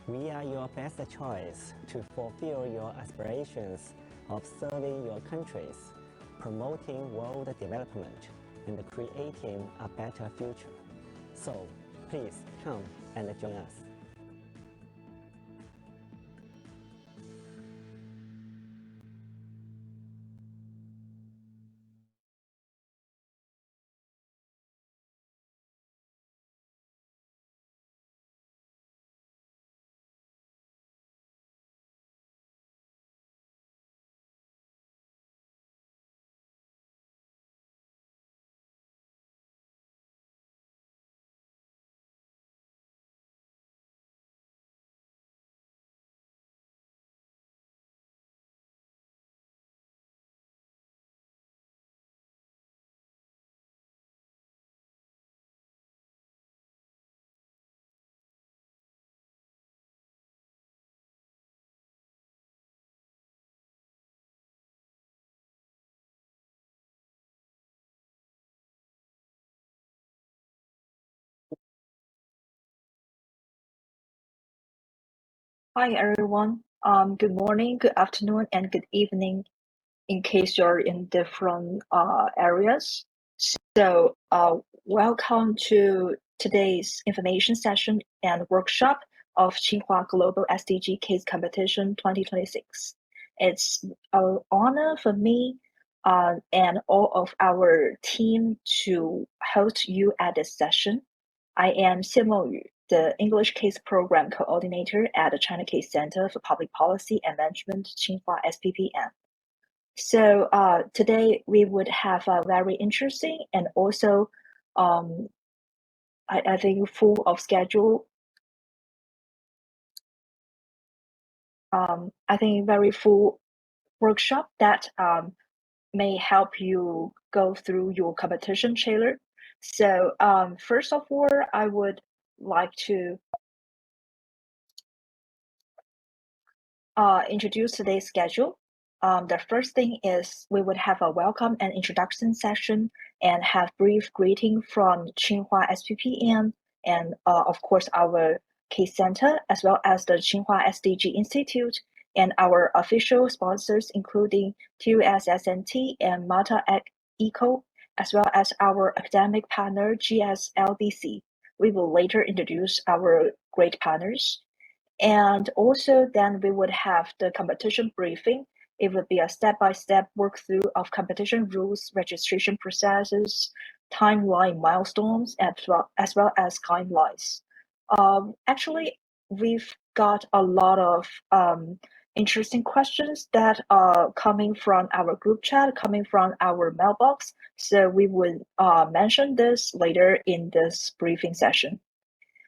We are your best choice to fulfill your aspirations of serving your countries, promoting world development, and creating a better future. So, please come and join us. Hi everyone. Good morning, good afternoon, and good evening in case you're in different areas. So welcome to today's information session and workshop of Tsinghua Global SDG Case Competition 2026. It's an honor for me and all of our team to host you at this session. I am Xie Mengyu, the English Case Program Coordinator at the China Case Center for Public Policy and Management, Tsinghua SPPM. So today we would have a very interesting and also, I think, full of schedule. I think very full workshop that may help you go through your competition trailer. So first of all, I would like to introduce today's schedule. The first thing is we would have a welcome and introduction session and have brief greeting from Tsinghua SPPM and of course our case center, as well as the Tsinghua SDG Institute and our official sponsors, including TUSSNT and Mata Eco, as well as our academic partner GSLBC. We will later introduce our great partners. And also then we would have the competition briefing. It would be a step-by-step walkthrough of competition rules, registration processes, timeline milestones, as well as guidelines. Actually, we've got a lot of interesting questions that are coming from our group chat, coming from our mailbox. So we would mention this later in this briefing session.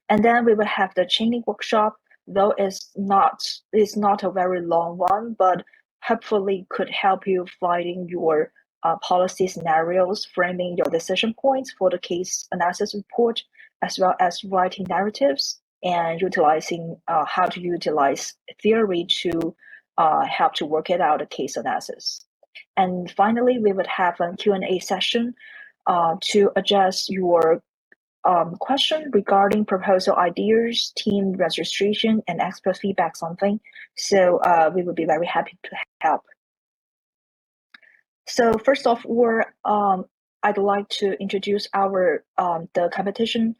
And then we will have the training workshop, though it's not a very long one, but hopefully could help you finding your policy scenarios, framing your decision points for the case analysis report, as well as writing narratives and utilizing how to utilize theory to help to work it out a case analysis. And finally, we would have a Q&A session to address your question regarding proposal ideas, team registration, and expert feedback something. So we would be very happy to help. So first of all, I'd like to introduce our the competition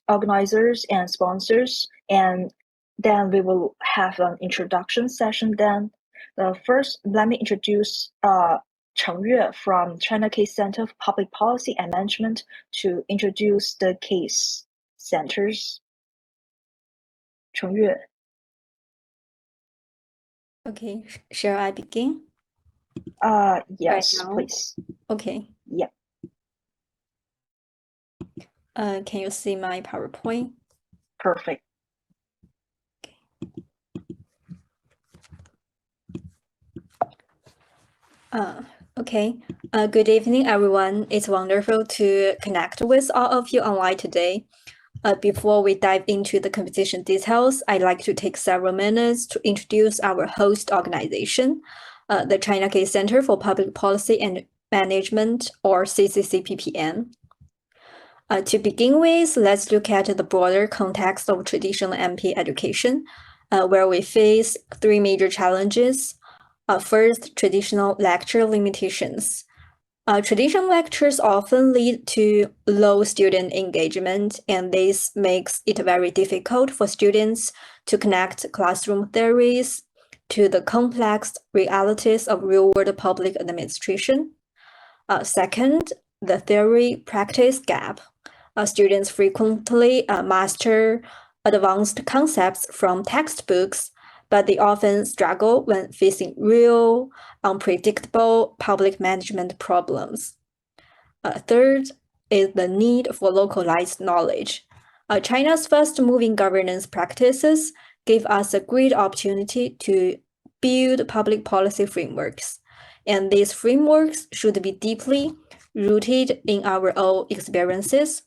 organizers and sponsors, and then we will have an introduction session. Then first, let me introduce Cheng Yue from China Case Center for Public Policy and Management to introduce the case centers. Cheng Yue. Okay, shall I begin? Yes, right please. Okay. Yeah. Can you see my PowerPoint? Perfect. Okay. Good evening, everyone. It's wonderful to connect with all of you online today. Before we dive into the competition details, I'd like to take several minutes to introduce our host organization, the China Case Center for Public Policy and Management, or CCCPPM. To begin with, let's look at the broader context of traditional MP education, where we face three major challenges. First, traditional lecture limitations. Traditional lectures often lead to low student engagement, and this makes it very difficult for students to connect classroom theories to the complex realities of real-world public administration. Second, the theory-practice gap. Students frequently master advanced concepts from textbooks, but they often struggle when facing real, unpredictable public management problems. Third is the need for localized knowledge. China's fast-moving governance practices give us a great opportunity to build public policy frameworks, and these frameworks should be deeply rooted in our own experiences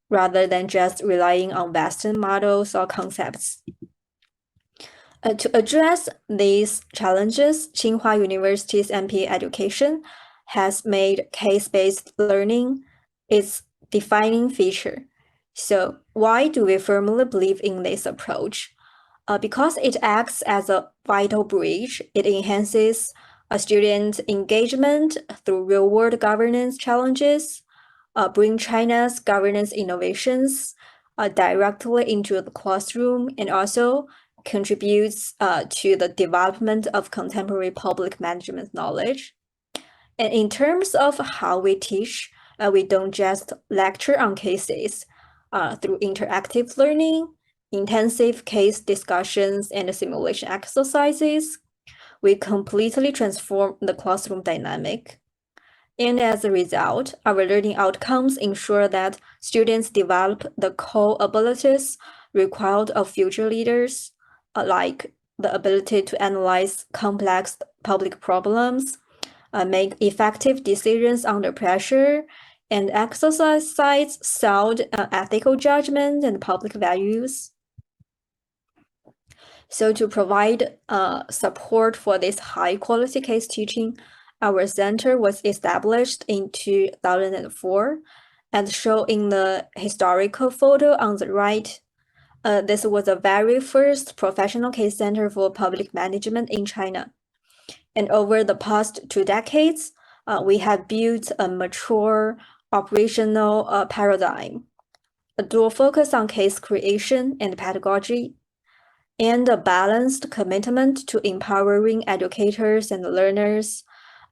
rather than just relying on Western models or concepts. To address these challenges, Tsinghua University's MP education has made case-based learning its defining feature. So why do we firmly believe in this approach? Because it acts as a vital bridge, it enhances a student's engagement through real-world governance challenges, bring China's governance innovations directly into the classroom, and also contributes to the development of contemporary public management knowledge. And in terms of how we teach, we don't just lecture on cases. Through interactive learning, intensive case discussions, and simulation exercises, we completely transform the classroom dynamic. And as a result, our learning outcomes ensure that students develop the core abilities required of future leaders, like the ability to analyze complex public problems, make effective decisions under pressure, and exercise sound ethical judgment and public values. So to provide support for this high-quality case teaching, our center was established in 2004, as shown in the historical photo on the right. This was the very first professional case center for public management in China. And over the past 2 decades, we have built a mature operational paradigm, a dual focus on case creation and pedagogy, and a balanced commitment to empowering educators and learners,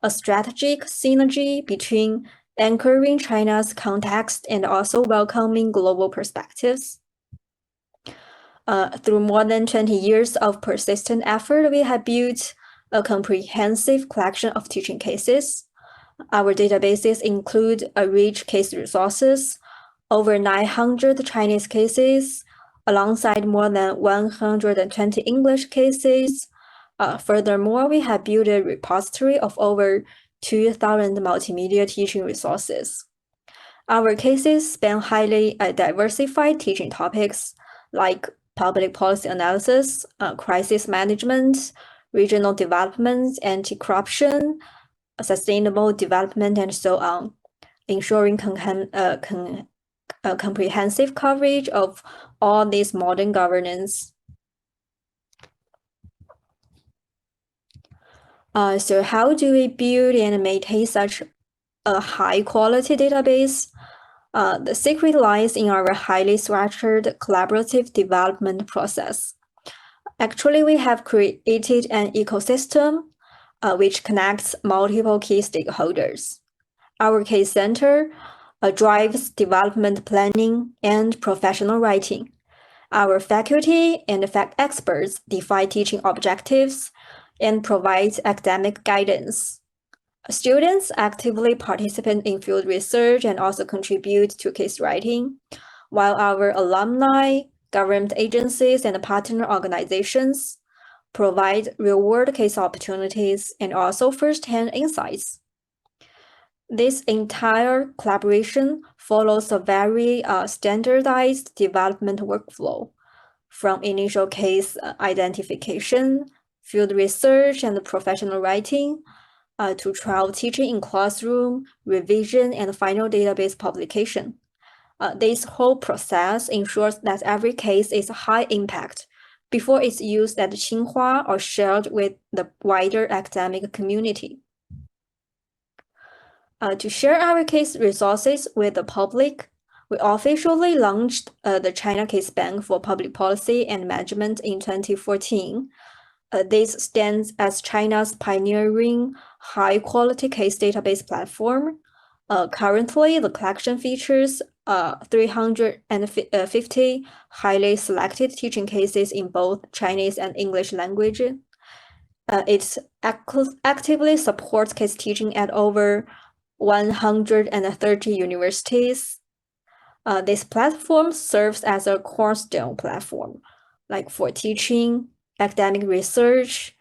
a strategic synergy between anchoring China's context and also welcoming global perspectives. Through more than 20 years of persistent effort, we have built a comprehensive collection of teaching cases. Our databases include a rich case resources, over 900 Chinese cases, alongside more than 120 English cases. Furthermore, we have built a repository of over 2,000 multimedia teaching resources. Our cases span highly diversified teaching topics like public policy analysis, crisis management, regional development, anti-corruption, sustainable development, and so on, ensuring comprehensive coverage of all these modern governance. So how do we build and maintain such a high-quality database? The secret lies in our highly structured collaborative development process. Actually, we have created an ecosystem which connects multiple key stakeholders. Our case center drives development planning and professional writing. Our faculty and fact experts define teaching objectives and provide academic guidance. Students actively participate in field research and also contribute to case writing, while our alumni, government agencies, and partner organizations provide real-world case opportunities and also first-hand insights. This entire collaboration follows a very standardized development workflow, from initial case identification, field research, and professional writing, to trial teaching in classroom, revision, and final database publication. This whole process ensures that every case is high impact before it's used at Tsinghua or shared with the wider academic community. To share our case resources with the public, we officially launched the China Case Bank for Public Policy and Management in 2014. This stands as China's pioneering high-quality case database platform. Currently, the collection features 350 highly selected teaching cases in both Chinese and English language. It actively supports case teaching at over 130 universities. This platform serves as a cornerstone platform, like for teaching, academic research,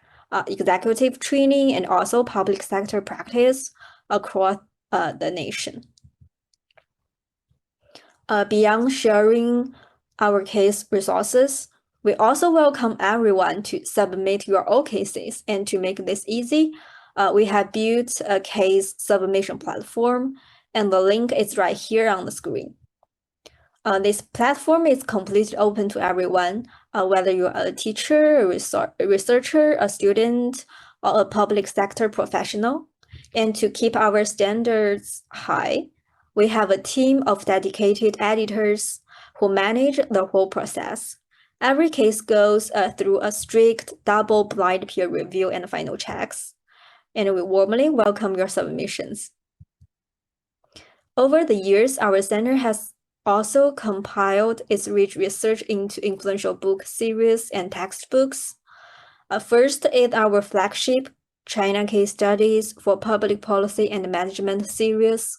executive training, and also public sector practice across the nation. Beyond sharing our case resources, we also welcome everyone to submit your own cases, and to make this easy, we have built a case submission platform, and the link is right here on the screen. This platform is completely open to everyone, whether you're a teacher, a researcher, a student, or a public sector professional. And to keep our standards high, we have a team of dedicated editors who manage the whole process. Every case goes through a strict double-blind peer review and final checks, and we warmly welcome your submissions. Over the years, our center has also compiled its rich research into influential book series and textbooks. First is our flagship China Case Studies for Public Policy and Management series.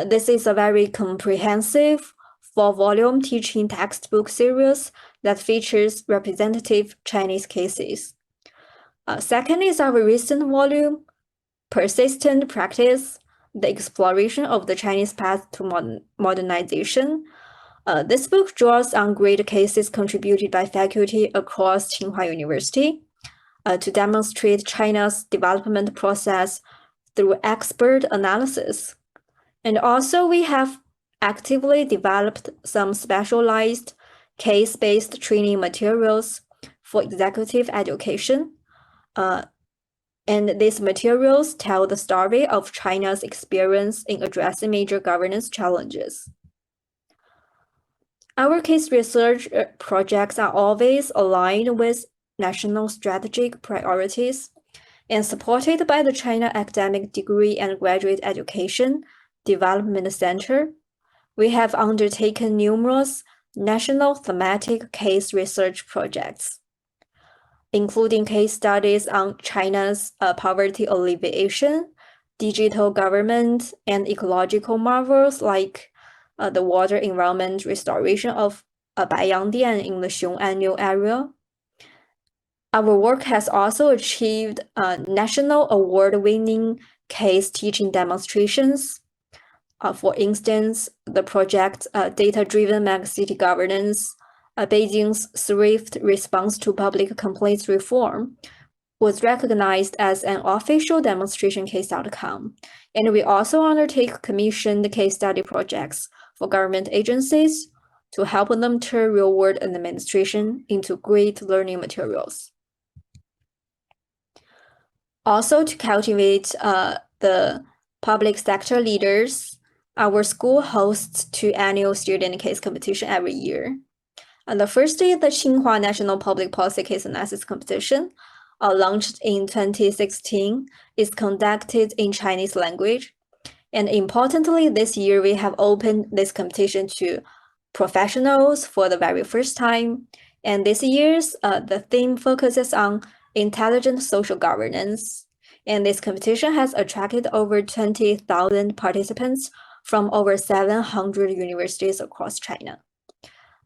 This is a very comprehensive 4-volume teaching textbook series that features representative Chinese cases. Second is our recent volume, Persistent Practice, the exploration of the Chinese path to modernization. This book draws on great cases contributed by faculty across Tsinghua University to demonstrate China's development process through expert analysis. And also, we have actively developed some specialized case-based training materials for executive education. And these materials tell the story of China's experience in addressing major governance challenges. Our case research projects are always aligned with national strategic priorities and supported by the China Academic Degree and Graduate Education Development Center. We have undertaken numerous national thematic case research projects, including case studies on China's poverty alleviation, digital government, and ecological marvels like the water environment restoration of Baiyangdian in the Xiong'an area. Our work has also achieved national award-winning case teaching demonstrations. For instance, the project Data-Driven Megacity Governance, Beijing's swift response to public complaints reform, was recognized as an official demonstration case outcome. And we also undertake commissioned case study projects for government agencies to help them turn real-world administration into great learning materials. Also, to cultivate the public sector leaders, our school hosts 2 annual student case competition every year. And the first is the Tsinghua National Public Policy Case Analysis Competition, launched in 2016, is conducted in Chinese language. And importantly, this year we have opened this competition to professionals for the very first time. And this year's the theme focuses on intelligent social governance. And this competition has attracted over 20,000 participants from over 700 universities across China.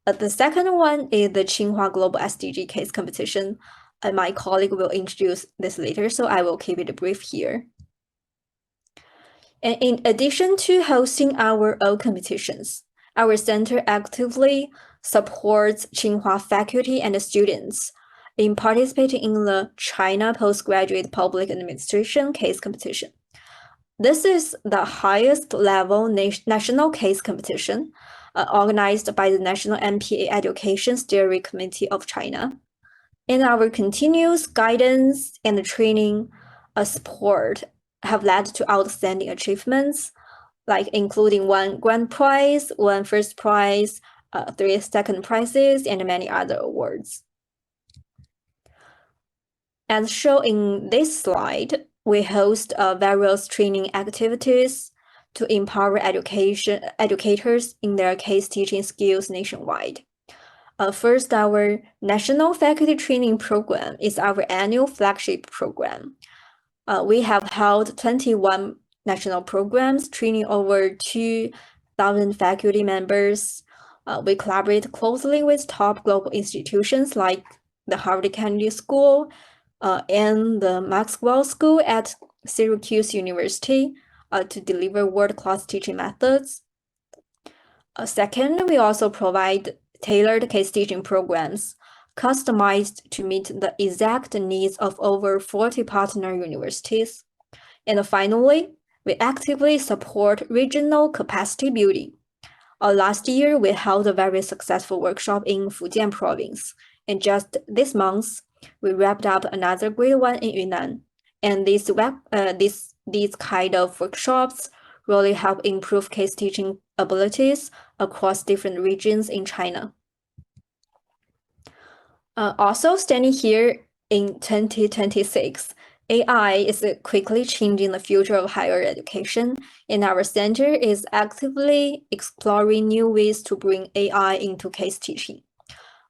The second one is the Tsinghua Global SDG Case Competition. My colleague will introduce this later, so I will keep it brief here. And in addition to hosting our own competitions, our center actively supports Tsinghua faculty and students in participating in the China Postgraduate Public Administration Case Competition. This is the highest level national case competition organized by the National MPA Education Steering Committee of China. And our continuous guidance and training support have led to outstanding achievements, like including 1 grand prize, 1 first prize, 3 second prizes, and many other awards. As shown in this slide, we host various training activities to empower educators in their case teaching skills nationwide. First, our National Faculty Training Program is our annual flagship program. We have held 21 national programs, training over 2,000 faculty members. We collaborate closely with top global institutions like the Harvard Kennedy School and the Maxwell School at Syracuse University to deliver world-class teaching methods. Second, we also provide tailored case teaching programs customized to meet the exact needs of over 40 partner universities. And finally, we actively support regional capacity building. Last year, we held a very successful workshop in Fujian province, and just this month, we wrapped up another great one in Yunnan. And these kind of workshops really help improve case teaching abilities across different regions in China. Also, standing here in 2026, AI is quickly changing the future of higher education, and our center is actively exploring new ways to bring AI into case teaching.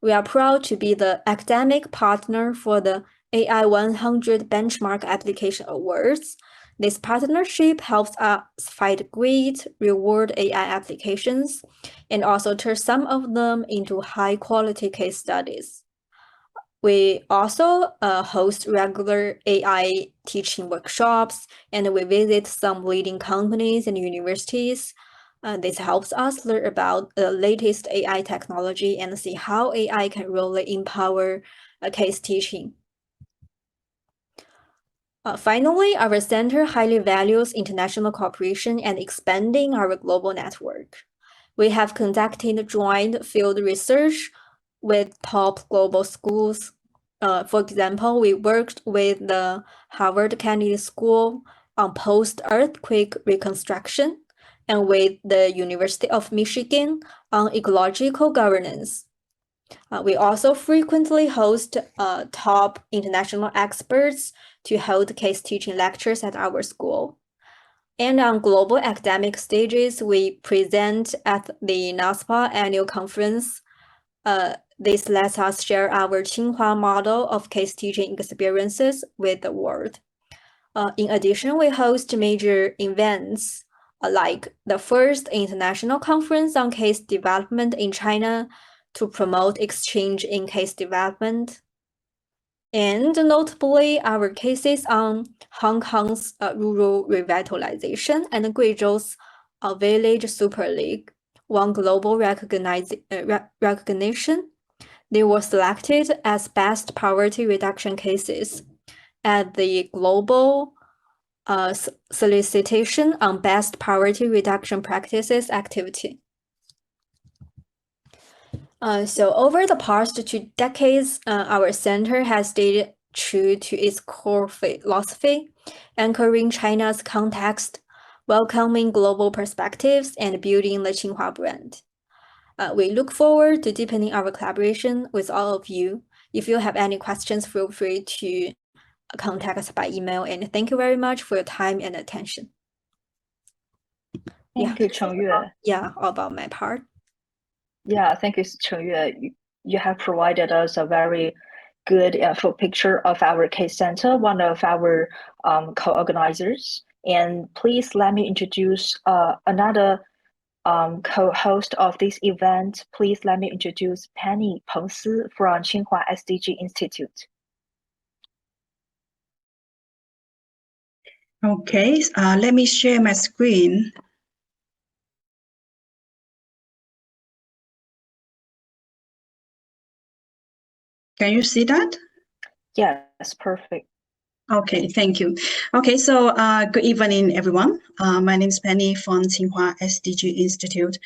We are proud to be the academic partner for the AI 100 Benchmark Application Awards. This partnership helps us find great reward AI applications and also turn some of them into high-quality case studies. We also host regular AI teaching workshops, and we visit some leading companies and universities. This helps us learn about the latest AI technology and see how AI can really empower case teaching. Finally, our center highly values international cooperation and expanding our global network. We have conducted joint field research with top global schools. For example, we worked with the Harvard Kennedy School on post-earthquake reconstruction and with the University of Michigan on ecological governance. We also frequently host top international experts to hold case teaching lectures at our school. And on global academic stages, we present at the NASPA annual conference. This lets us share our Tsinghua model of case teaching experiences with the world. In addition, we host major events like the first international conference on case development in China to promote exchange in case development. And notably, our cases on Hong Kong's rural revitalization and Guizhou's village super league won global recognition. They were selected as best poverty reduction cases at the global solicitation on best poverty reduction practices activity. So over the past 2 decades, our center has stayed true to its core philosophy, anchoring China's context, welcoming global perspectives, and building the Tsinghua brand. We look forward to deepening our collaboration with all of you. If you have any questions, feel free to contact us by email, and thank you very much for your time and attention. Thank you, Chengyue. Yeah, all about my part. Yeah, thank you, Chengyue. You have provided us a very good full picture of our case center, one of our co-organizers. And please let me introduce another co-host of this event. Please let me introduce Penny Peng Si from Tsinghua SDG Institute. Okay, let me share my screen. Can you see that? Yes, perfect. Okay, thank you. Okay, so good evening, everyone. My name is Penny from Tsinghua SDG Institute,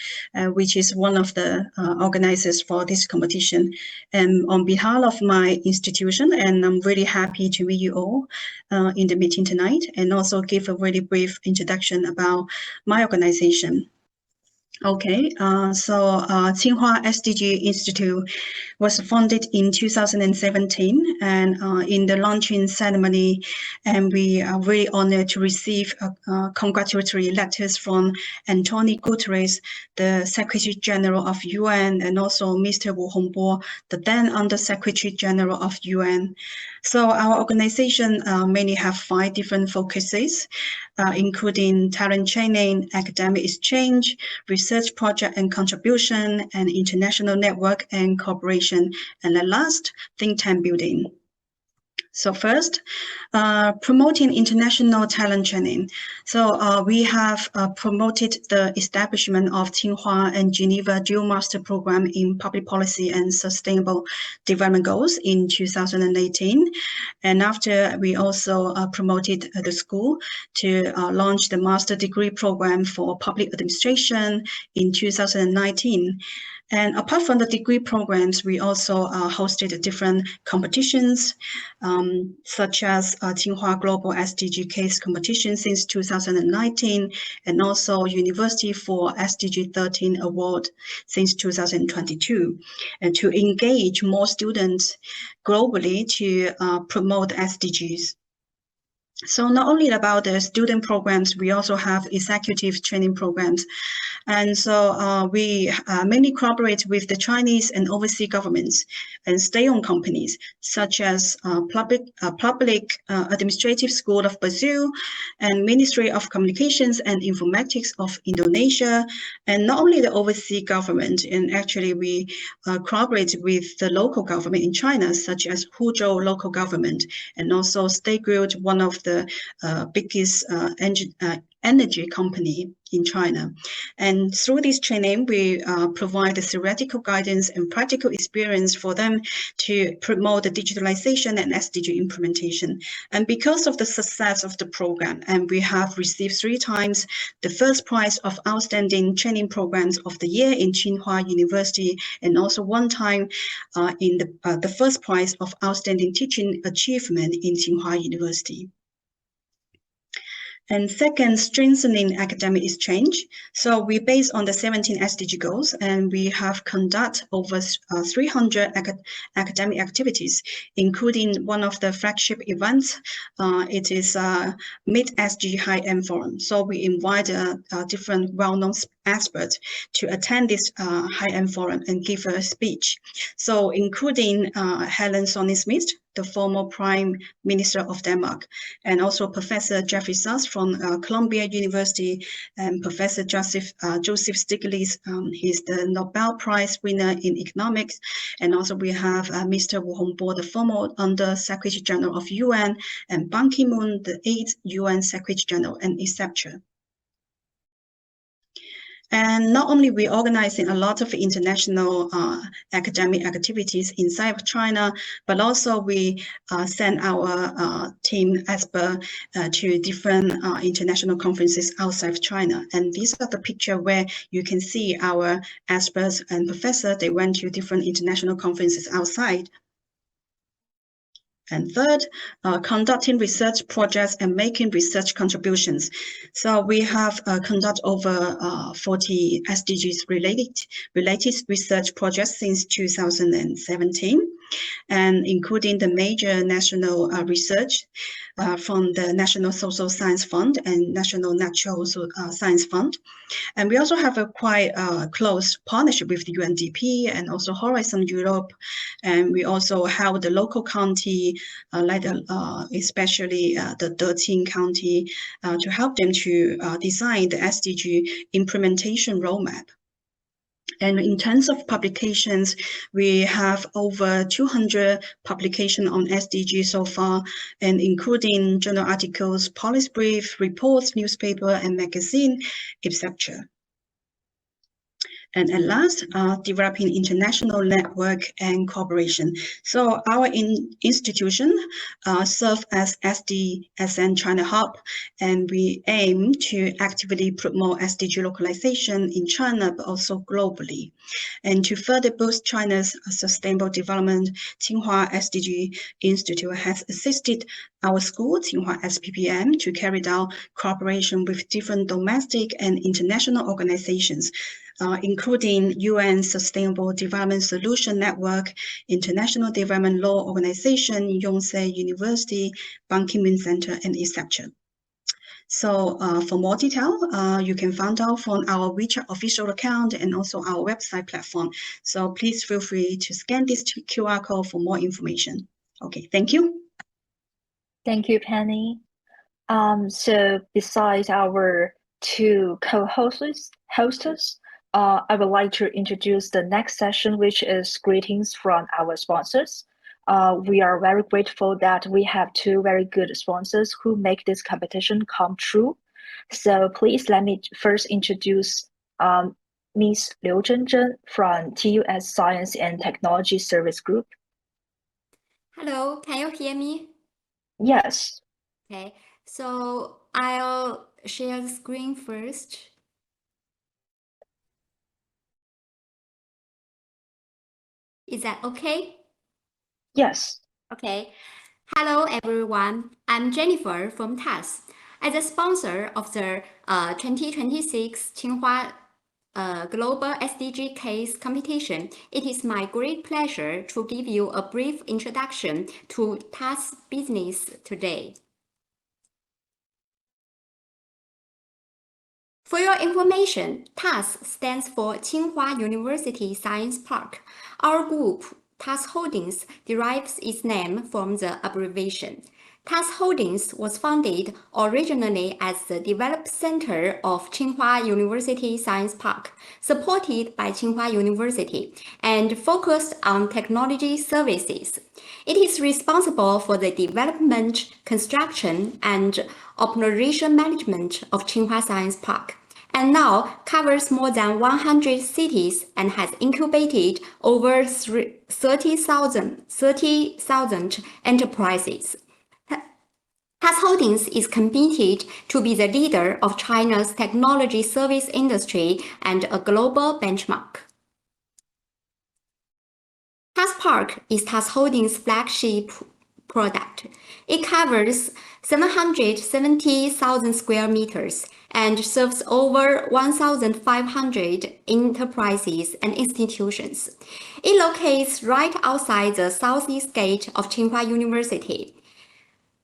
which is one of the organizers for this competition. And on behalf of my institution, and I'm really happy to meet you all in the meeting tonight, and also give a really brief introduction about my organization. Okay, so Tsinghua SDG Institute was founded in 2017, and in the launching ceremony, and we are very honored to receive congratulatory letters from Antonio Guterres, the Secretary General of UN, and also Mr. Wu Hongbo, the then Under Secretary General of UN. So our organization mainly have 5 different focuses, including talent training, academic exchange, research project and contribution, and international network and cooperation, and the last, think tank building. So first, promoting international talent training. So we have promoted the establishment of Tsinghua and Geneva Dual Master Program in Public Policy and Sustainable Development Goals in 2018. And after, we also promoted the school to launch the Master Degree Program for Public Administration in 2019. And apart from the degree programs, we also hosted different competitions, such as Tsinghua Global SDG Case Competition since 2019, and also University for SDG 13 Award since 2022, and to engage more students globally to promote SDGs. So not only about the student programs, we also have executive training programs. And so we mainly cooperate with the Chinese and overseas governments and state-owned companies, such as Public Administrative School of Brazil and Ministry of Communications and Informatics of Indonesia. And not only the overseas government, and actually we cooperate with the local government in China, such as Huzhou local government, and also State Grid, one of the biggest energy company in China. And through this training, we provide the theoretical guidance and practical experience for them to promote the digitalization and SDG implementation. And because of the success of the program, and we have received 3 times the first prize of outstanding training programs of the year in Tsinghua University, and also 1 time in the first prize of outstanding teaching achievement in Tsinghua University. And second, strengthening academic exchange. So we base on the 17 SDG goals, and we have conduct over 300 academic activities, including one of the flagship events. It is Meet SDG High-End Forum. So we invite different well-known experts to attend this high-end forum and give a speech. So including Helen Thorning-Schmidt, the former Prime Minister of Denmark, and also Professor Jeffrey Sachs from Columbia University, and Professor Joseph Stiglitz. He's the Nobel Prize winner in economics. And also we have Mr. Wu Hongbo, the former Under Secretary General of UN, and Ban Ki-moon, the 8th UN Secretary General, and etc. And not only we organizing a lot of international academic activities inside of China, but also we send our team expert to different international conferences outside of China. And these are the picture where you can see our experts and professors, they went to different international conferences outside. And third, conducting research projects and making research contributions. So we have conducted over 40 SDGs related research projects since 2017, and including the major national research from the National Social Science Fund and National Natural Science Fund. And we also have a quite close partnership with the UNDP and also Horizon Europe. And we also help the local county, like especially the 13 county, to help them to design the SDG implementation roadmap. And in terms of publications, we have over 200 publications on SDG so far, and including journal articles, policy brief, reports, newspaper, and magazine, etc. And at last, developing international network and cooperation. So our institution serves as SDSN China Hub, and we aim to actively promote SDG localization in China, but also globally. And to further boost China's sustainable development, Tsinghua SDG Institute has assisted our school, Tsinghua SPPM, to carry out cooperation with different domestic and international organizations, including UN Sustainable Development Solution Network, International Development Law Organization, Yonsei University, Ban Ki-moon Center, and etc. So for more detail, you can find out from our WeChat official account and also our website platform. So please feel free to scan this QR code for more information. Okay, thank you. Thank you, Penny. So besides our two co-hosts, I would like to introduce the next session, which is greetings from our sponsors. We are very grateful that we have two very good sponsors who make this competition come true. So please let me first introduce Ms. Liu Zhenzhen from TUS Science and Technology Service Group. Hello, can you hear me? Yes. Okay, so I'll share the screen first. Is that okay? Yes. Okay. Hello, everyone. I'm Jennifer from TAS. As a sponsor of the 2026 Tsinghua Global SDG Case Competition, it is my great pleasure to give you a brief introduction to TAS business today. For your information, TAS stands for Tsinghua University Science Park. Our group, TAS Holdings, derives its name from the abbreviation. TAS Holdings was founded originally as the Development Center of Tsinghua University Science Park, supported by Tsinghua University, and focused on technology services. It is responsible for the development, construction, and operation management of Tsinghua Science Park, and now covers more than 100 cities and has incubated over 30,000 enterprises. TAS Holdings is committed to be the leader of China's technology service industry and a global benchmark. TAS Park is TAS Holdings' flagship product. It covers 770,000 square meters and serves over 1,500 enterprises and institutions. It locates right outside the southeast gate of Tsinghua University.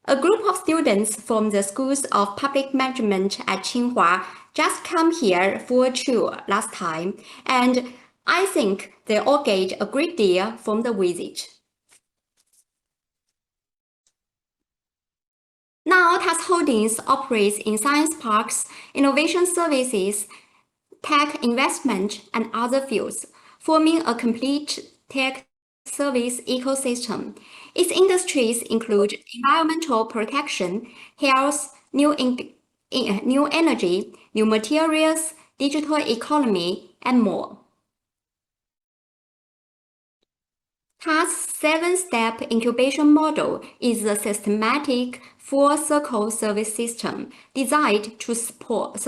A group of students from the schools of public management at Tsinghua just came here for a tour last time, and I think they all get a great deal from the visit. Now, TAS Holdings operates in science parks, innovation services, tech investment, and other fields, forming a complete tech service ecosystem. Its industries include environmental protection, health, new energy, new materials, digital economy, and more. TAS 7-step incubation model is a systematic full-circle service system designed to support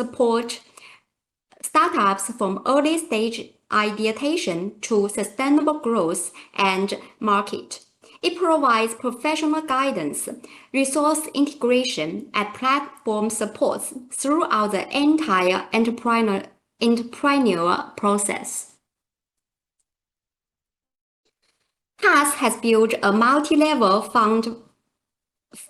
startups from early-stage ideation to sustainable growth and market. It provides professional guidance, resource integration, and platform support throughout the entire entrepreneurial process. TAS has built a multi-level fund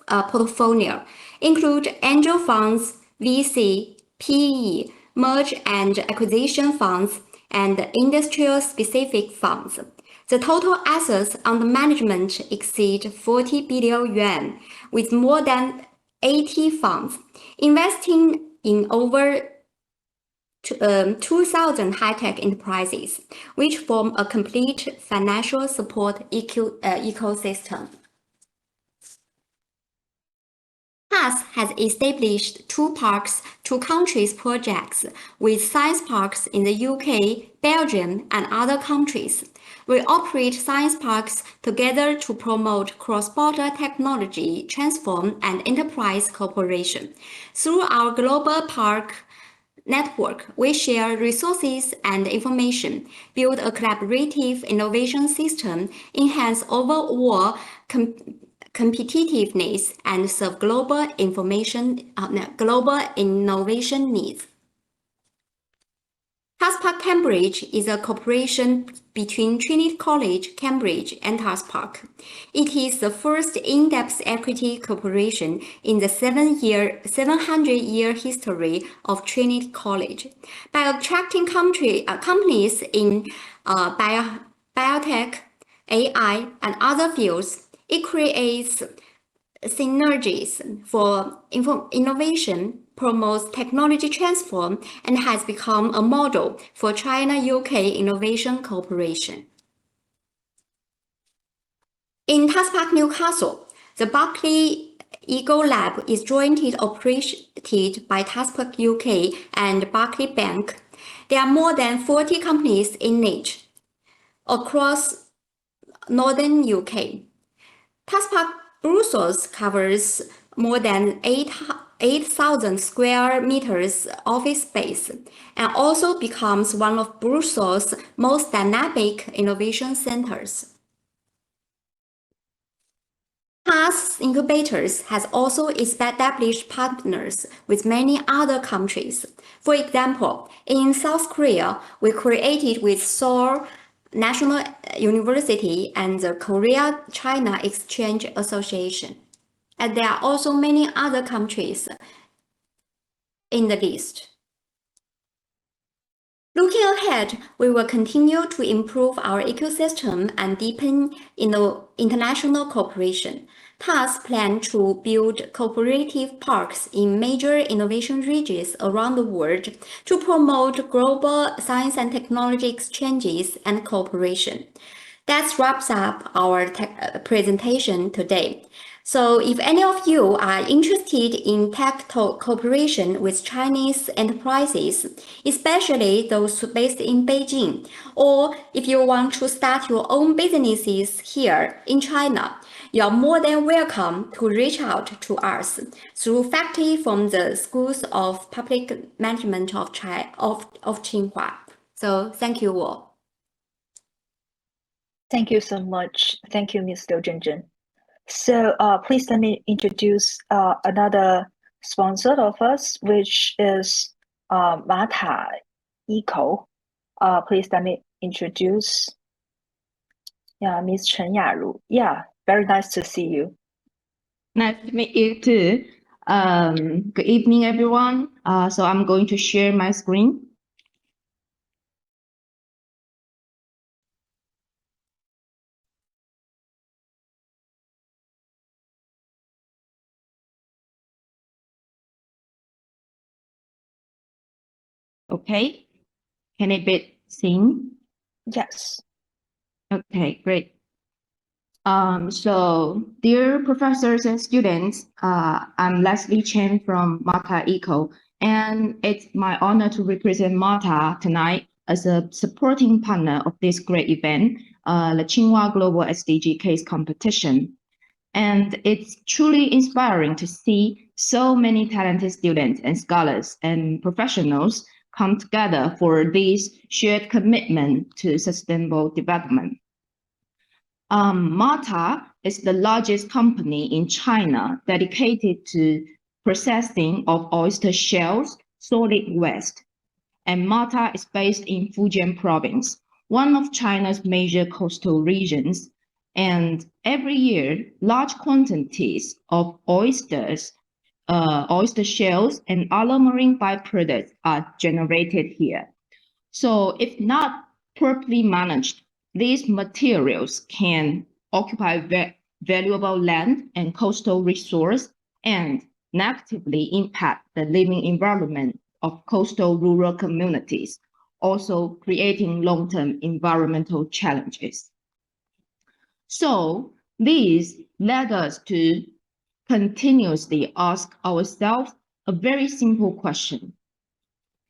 portfolio, including angel funds, VC, PE, merge and acquisition funds, and industrial-specific funds. The total assets under management exceed 40 billion yuan, with more than 80 funds, investing in over 2,000 high-tech enterprises, which form a complete financial support ecosystem. TAS has established 2 parks, 2 countries projects with science parks in the UK, Belgium, and other countries. We operate science parks together to promote cross-border technology transfer and enterprise cooperation. Through our global park network, we share resources and information, build a collaborative innovation system, enhance overall competitiveness, and serve global innovation needs. TAS Park Cambridge is a cooperation between Trinity College, Cambridge, and TAS Park. It is the first in-depth equity cooperation in the 700-year history of Trinity College. By attracting companies in biotech, AI, and other fields, it creates synergies for innovation, promotes technology transfer, and has become a model for China-UK innovation cooperation. In TAS Park Newcastle, the Berkeley Eagle Lab is jointly operated by TAS Park UK and Berkeley Bank. There are more than 40 companies in it across northern UK. TAS Park Brussels covers more than 8,000 square meters office space and also becomes one of Brussels' most dynamic innovation centers. TAS Incubators has also established partners with many other countries. For example, in South Korea, we created with Seoul National University and the Korea-China Exchange Association. And there are also many other countries in the list. Looking ahead, we will continue to improve our ecosystem and deepen international cooperation. TAS plans to build cooperative parks in major innovation regions around the world to promote global science and technology exchanges and cooperation. That wraps up our presentation today. So if any of you are interested in tech cooperation with Chinese enterprises, especially those based in Beijing, or if you want to start your own businesses here in China, you are more than welcome to reach out to us through faculty from the Schools of Public Management of Tsinghua. So thank you all. Thank you so much. Thank you, Ms. Liu Zhenzhen. So please let me introduce another sponsor of us, which is Mata Eco. Please let me introduce Ms. Chen Yaru. Yeah, very nice to see you. Nice to meet you too. Good evening, everyone. So I'm going to share my screen. Okay, can it be seen? Yes. Okay, great. So dear professors and students, I'm Leslie Chen from Mata Eco, and it's my honor to represent Mata tonight as a supporting partner of this great event, the Tsinghua Global SDG Case Competition. And it's truly inspiring to see so many talented students and scholars and professionals come together for this shared commitment to sustainable development. Mata is the largest company in China dedicated to processing of oyster shells, solid waste. And Mata is based in Fujian province, one of China's major coastal regions. And every year, large quantities of oysters, oyster shells, and other marine byproducts are generated here. So if not properly managed, these materials can occupy valuable land and coastal resource and negatively impact the living environment of coastal rural communities, also creating long-term environmental challenges. So these led us to continuously ask ourselves a very simple question.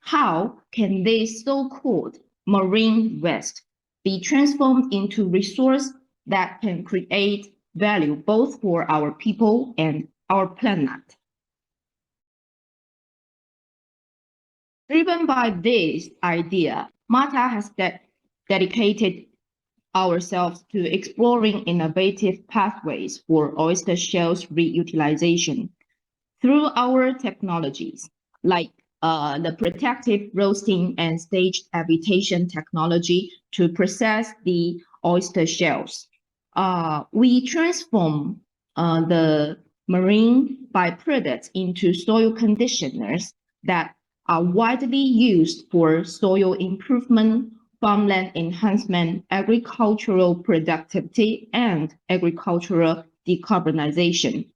How can this so-called marine waste be transformed into resource that can create value both for our people and our planet? Driven by this idea, MATA has dedicated ourselves to exploring innovative pathways for oyster shells reutilization through our technologies, like the protective roasting and staged agitation technology to process the oyster shells. We transform the marine byproducts into soil conditioners that are widely used for soil improvement, farmland enhancement, agricultural productivity, and agricultural decarbonization.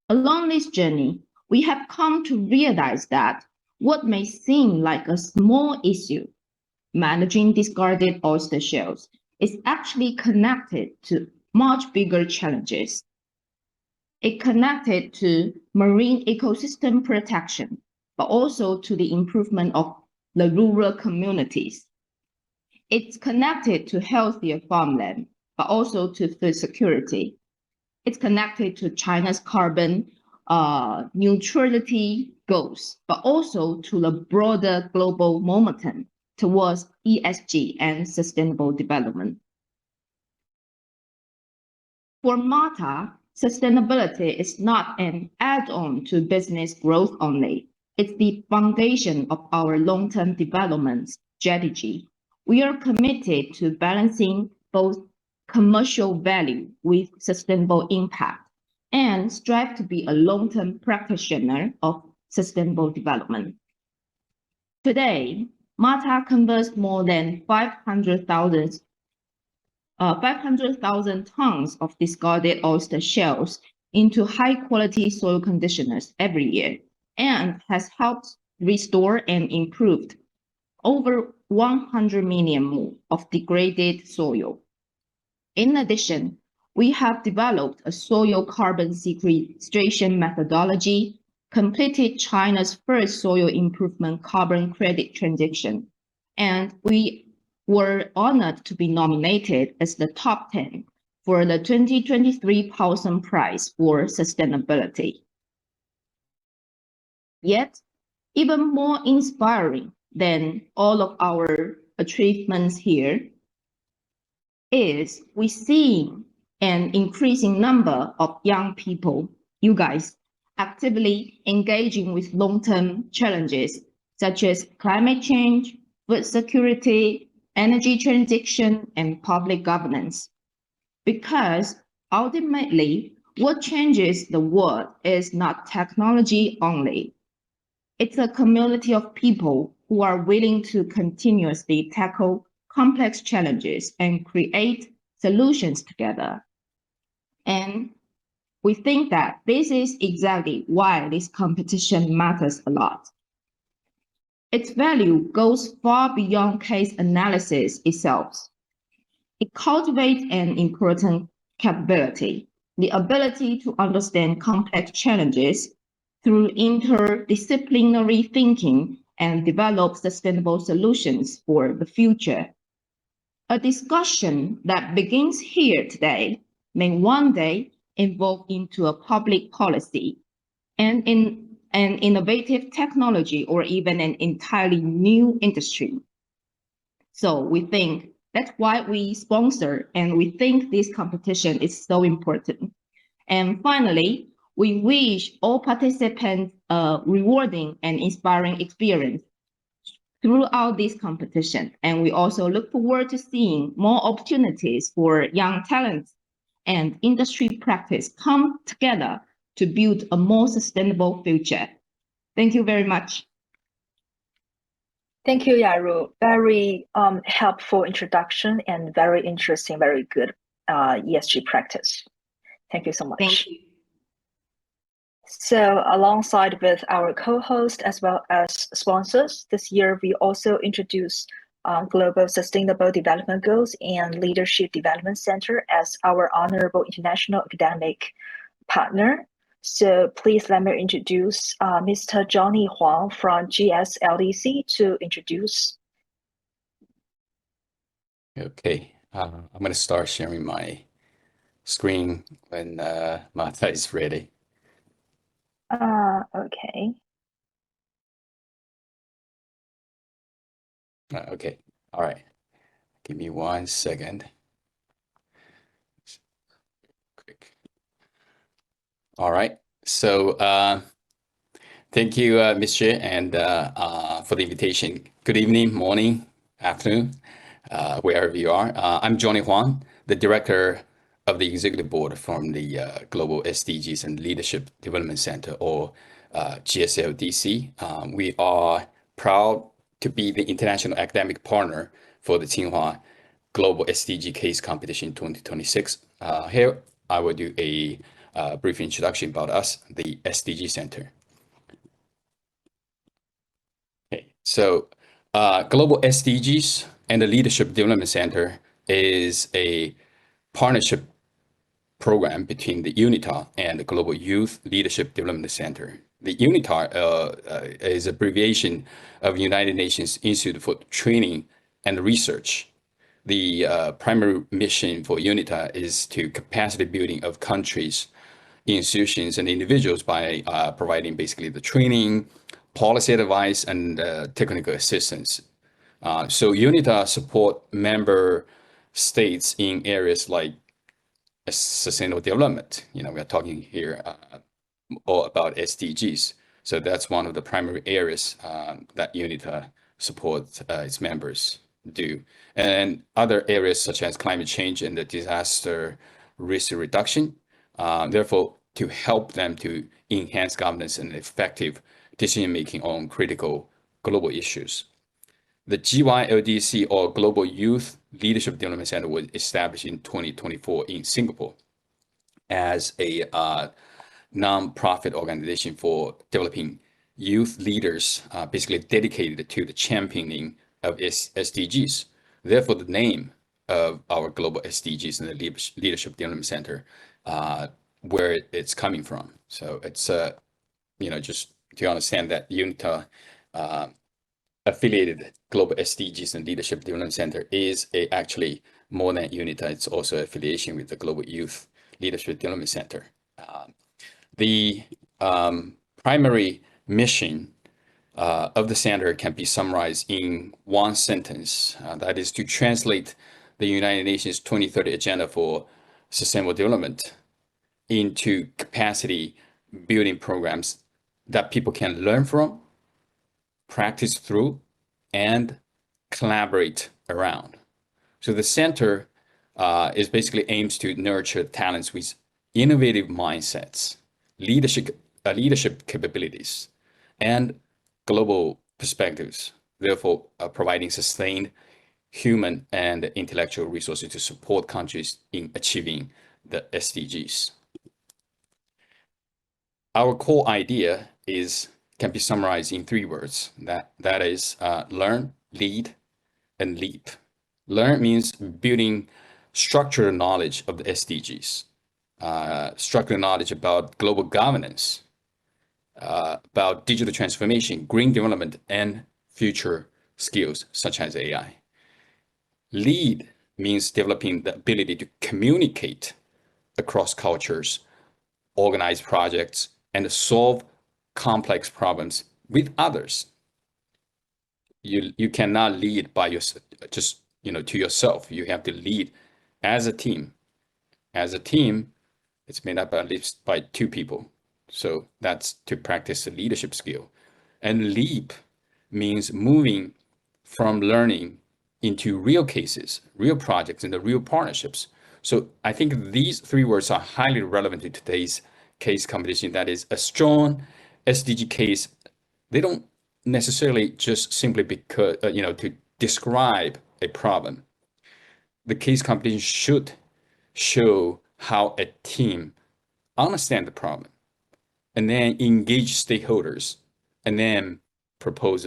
Along this journey, we have come to realize that what may seem like a small issue, managing discarded oyster shells, is actually connected to much bigger challenges. It's connected to marine ecosystem protection, but also to the improvement of the rural communities. It's connected to healthier farmland, but also to food security. It's connected to China's carbon neutrality goals, but also to the broader global momentum towards ESG and sustainable development. For MATA, sustainability is not an add-on to business growth only. It's the foundation of our long-term development strategy. We are committed to balancing both commercial value with sustainable impact and strive to be a long-term practitioner of sustainable development. Today, MATA converts more than 500,000 tons of discarded oyster shells into high-quality soil conditioners every year and has helped restore and improved over 100 million mu of degraded soil. In addition, we have developed a soil carbon sequestration methodology, completed China's first soil improvement carbon credit transaction, and we were honored to be nominated as the top 10 for the 2023 Paulson Prize for Sustainability. Yet, even more inspiring than all of our achievements here is we see an increasing number of young people, you guys, actively engaging with long-term challenges such as climate change, food security, energy transition, and public governance. Because ultimately, what changes the world is not technology only. It's a community of people who are willing to continuously tackle complex challenges and create solutions together. And we think that this is exactly why this competition matters a lot. Its value goes far beyond case analysis itself. It cultivates an important capability, the ability to understand complex challenges through interdisciplinary thinking and develop sustainable solutions for the future. A discussion that begins here today may one day evolve into a public policy and in an innovative technology or even an entirely new industry. So we think that's why we sponsor and we think this competition is so important. And finally, we wish all participants a rewarding and inspiring experience throughout this competition. And we also look forward to seeing more opportunities for young talents and industry practice come together to build a more sustainable future. Thank you very much. Thank you, Yaru. Very helpful introduction and very interesting, very good ESG practice. Thank you so much. Thank you. So alongside with our co-host as well as sponsors, this year we also introduced Global Sustainable Development Goals and Leadership Development Center as our honorable international academic partner. So please let me introduce Mr. Johnny Huang from GSLDC to introduce. Okay, I'm going to start sharing my screen when Martha is ready. Okay. Okay, all right. Give me 1 second. Quick. All right, so thank you, Ms. Xie, and for the invitation. Good evening, morning, afternoon, wherever you are. I'm Johnny Huang, the director of the executive board from the Global SDGs and Leadership Development Center, or GSLDC. We are proud to be the international academic partner for the Tsinghua Global SDG Case Competition 2026. Here, I will do a brief introduction about us, the SDG Center. Okay, so Global SDGs and the Leadership Development Center is a partnership program between the UNITAR and the Global Youth Leadership Development Center. The UNITAR is abbreviation of United Nations Institute for Training and Research. The primary mission for UNITAR is to capacity building of countries, institutions, and individuals by providing basically the training, policy advice, and technical assistance. So UNITAR support member states in areas like sustainable development. We are talking here all about SDGs. So that's one of the primary areas that UNITAR supports its members do. And other areas such as climate change and the disaster risk reduction, therefore, to help them to enhance governance and effective decision-making on critical global issues. The GYLDC, or Global Youth Leadership Development Center, was established in 2024 in Singapore as a non-profit organization for developing youth leaders, basically dedicated to the championing of SDGs. Therefore, the name of our Global SDGs and the Leadership Development Center, where it's coming from. So it's, just to understand that UNITAR affiliated Global SDGs and Leadership Development Center is actually more than UNITAR. It's also affiliation with the Global Youth Leadership Development Center. The primary mission of the center can be summarized in one sentence. That is to translate the United Nations 2030 Agenda for Sustainable Development into capacity building programs that people can learn from, practice through, and collaborate around. So the center is basically aims to nurture talents with innovative mindsets, leadership capabilities, and global perspectives, therefore providing sustained human and intellectual resources to support countries in achieving the SDGs. Our core idea can be summarized in 3 words. That is learn, lead, and leap. Learn means building structured knowledge of the SDGs, structured knowledge about global governance, about digital transformation, green development, and future skills such as AI. Lead means developing the ability to communicate across cultures, organize projects, and solve complex problems with others. You cannot lead by just to yourself. You have to lead as a team. As a team, it's made up at least by 2 people. So that's to practice the leadership skill. And leap means moving from learning into real cases, real projects, and the real partnerships. So I think these 3 words are highly relevant to today's case competition. That is, a strong SDG case, they don't necessarily just simply because, to describe a problem. The case competition should show how a team understand the problem and then engage stakeholders and then propose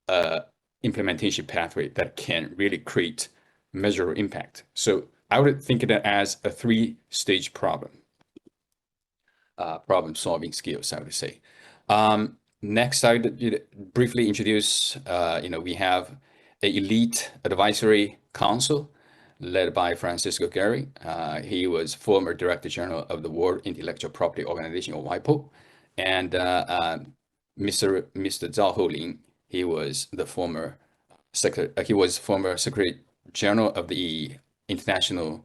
a implementation pathway that can really create measurable impact. So I would think of it as a 3-stage problem. problem-solving skills, I would say. Next, I would briefly introduce, we have an elite advisory council led by Francisco Gary. He was former Director General of the World Intellectual Property Organization, or WIPO, and Mr. Zhao Houlin. He was the former Secretary General of the International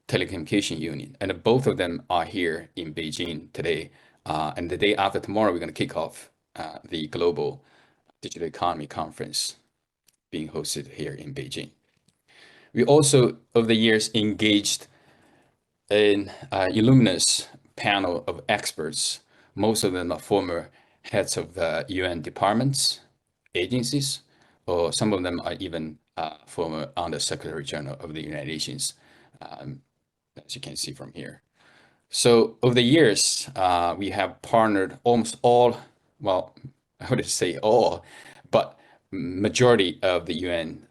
Telecommunication Union, and both of them are here in Beijing today. And the day after tomorrow, we're going to kick off the Global Digital Economy Conference being hosted here in Beijing. We also, over the years, engaged an illuminous panel of experts. Most of them are former heads of UN departments, agencies, or some of them are even former Under-Secretary General of the United Nations, as you can see from here. So over the years, we have partnered almost all, well, I wouldn't say all, but majority of the UN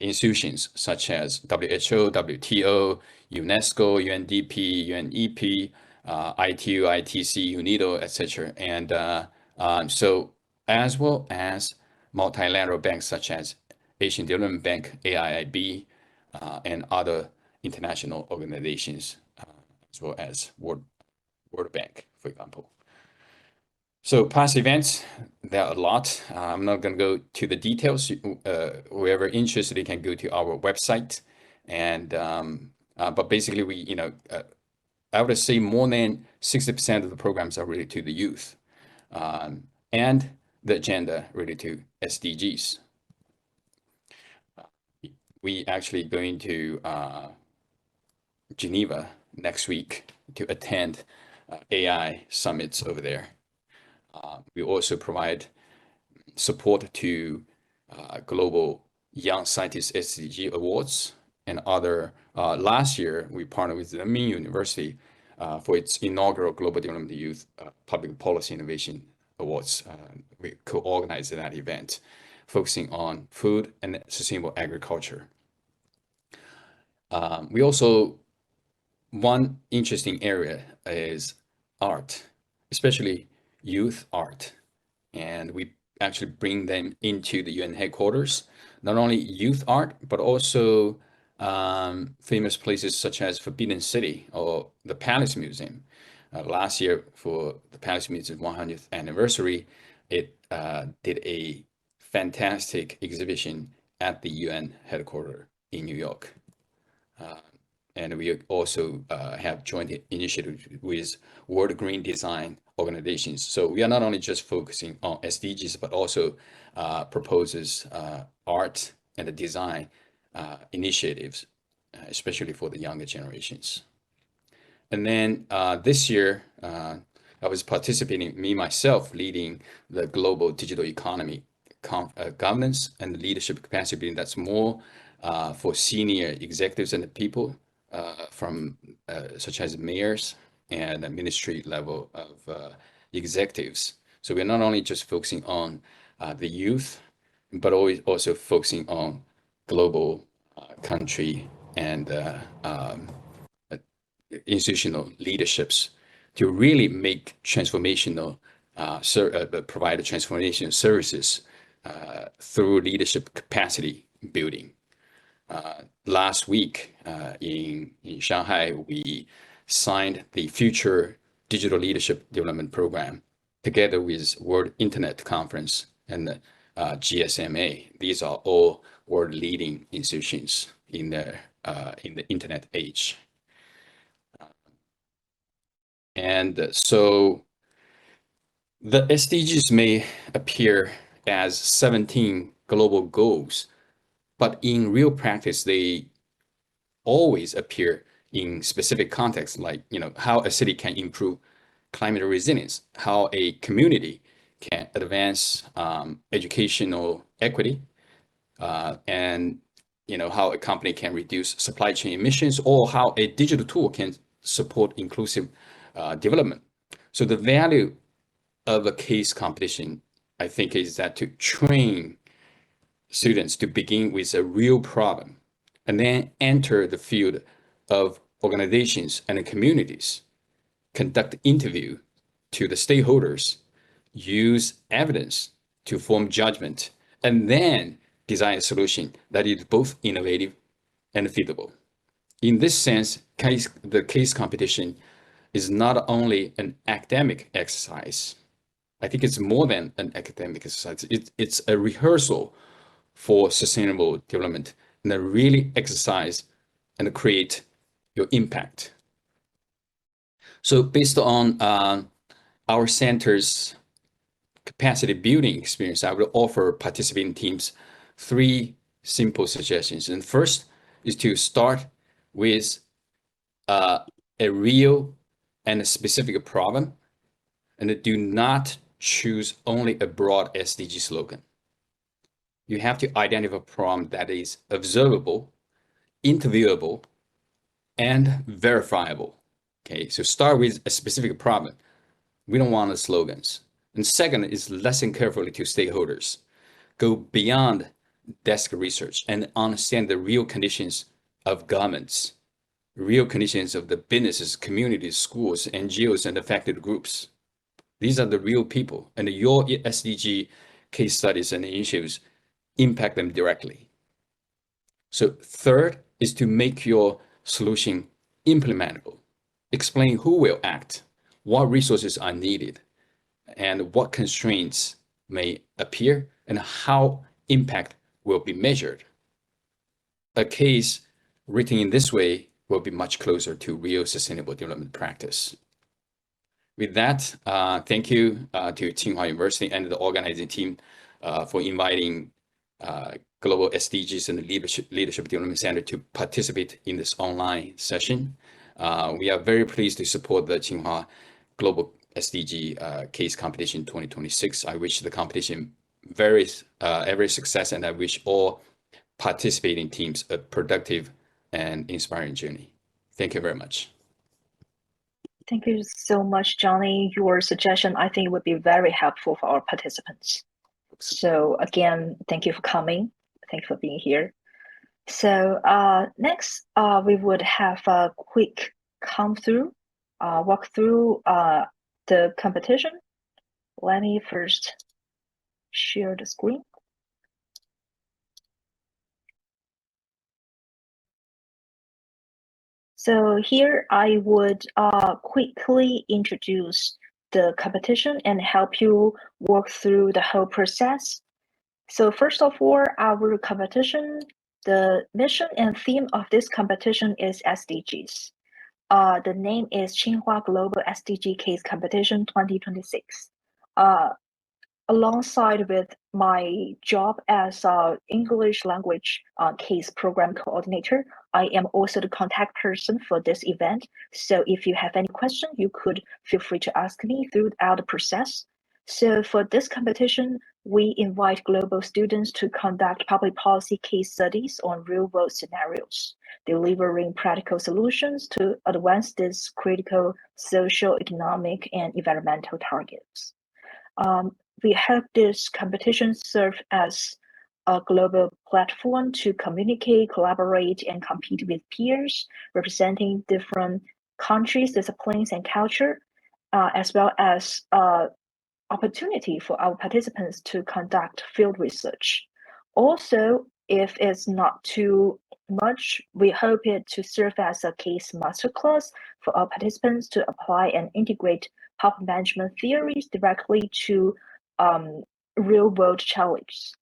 institutions such as WHO, WTO, UNESCO, UNDP, UNEP, ITU, ITC, UNIDO, etc. And so as well as multilateral banks such as Asian Development Bank, AIIB, and other international organizations, as well as World Bank, for example. So past events, there are a lot. I'm not going to go to the details. Whoever interested, you can go to our website. And but basically, we, I would say more than 60% of the programs are related to the youth, and the agenda related to SDGs. We actually going to Geneva next week to attend AI summits over there. We also provide support to Global Young Scientist SDG Awards and other. Last year, we partnered with the Min University for its inaugural Global Development Youth Public Policy Innovation Awards. We co-organized that event, focusing on food and sustainable agriculture. We also, one interesting area is art, especially youth art, and we actually bring them into the UN headquarters. Not only youth art, but also famous places such as Forbidden City or the Palace Museum. Last year, for the Palace Museum's 100th anniversary, it did a fantastic exhibition at the UN headquarters in New York. And we also have joint initiatives with World Green Design organizations. So we are not only just focusing on SDGs, but also proposes art and the design initiatives, especially for the younger generations. And then this year, I was participating, myself, leading the Global Digital Economy Governance and Leadership Capacity Building. That's more for senior executives and the people from such as mayors and ministry level of executives. So we're not only just focusing on the youth, but always also focusing on global country and institutional leaderships to really make transformational, provide transformational services through leadership capacity building. Last week in Shanghai, we signed the Future Digital Leadership Development Program together with World Internet Conference and GSMA. These are all world leading institutions in the internet age. And so the SDGs may appear as 17 global goals, but in real practice, they always appear in specific contexts, like how a city can improve climate resilience, how a community can advance educational equity, and how a company can reduce supply chain emissions, or how a digital tool can support inclusive development. So the value of a case competition, I think, is that to train students to begin with a real problem and then enter the field of organizations and communities conduct interview to the stakeholders, use evidence to form judgment, and then design a solution that is both innovative and feasible. In this sense, the case competition is not only an academic exercise. I think it's more than an academic exercise. It's a rehearsal for sustainable development, and then really exercise and create your impact. So based on our center's capacity building experience, I will offer participating teams 3 simple suggestions. And first is to start with a real and a specific problem, and do not choose only a broad SDG slogan. You have to identify a problem that is observable, interviewable, and verifiable. Okay, so start with a specific problem. We don't want the slogans. And second is listen carefully to stakeholders. Go beyond desk research and understand the real conditions of governments, real conditions of the businesses, communities, schools, NGOs, and affected groups. These are the real people, and your SDG case studies and initiatives impact them directly. So third is to make your solution implementable. Explain who will act, what resources are needed, and what constraints may appear, and how impact will be measured. A case written in this way will be much closer to real sustainable development practice. With that, thank you to Tsinghua University and the organizing team for inviting Global SDGs and the Leadership Development Center to participate in this online session. We are very pleased to support the Tsinghua Global SDG Case Competition 2026. I wish the competition every success, and I wish all participating teams a productive and inspiring journey. Thank you very much. Thank you so much, Johnny. Your suggestion, I think, would be very helpful for our participants. So again, thank you for coming. Thank you for being here. So next, we would have a quick walk through the competition. Let me first share the screen. So here I would quickly introduce the competition and help you walk through the whole process. So first of all, our competition, the mission and theme of this competition is SDGs. The name is Tsinghua Global SDG Case Competition 2026. Alongside with my job as an English language case program coordinator, I am also the contact person for this event. So if you have any question, you could feel free to ask me throughout the process. So for this competition, we invite global students to conduct public policy case studies on real-world scenarios, delivering practical solutions to advance these critical social, economic, and environmental targets. We hope this competition serve as a global platform to communicate, collaborate, and compete with peers representing different countries, disciplines, and culture, as well as opportunity for our participants to conduct field research. Also, if it's not too much, we hope it to serve as a case masterclass for our participants to apply and integrate public management theories directly to real-world challenges.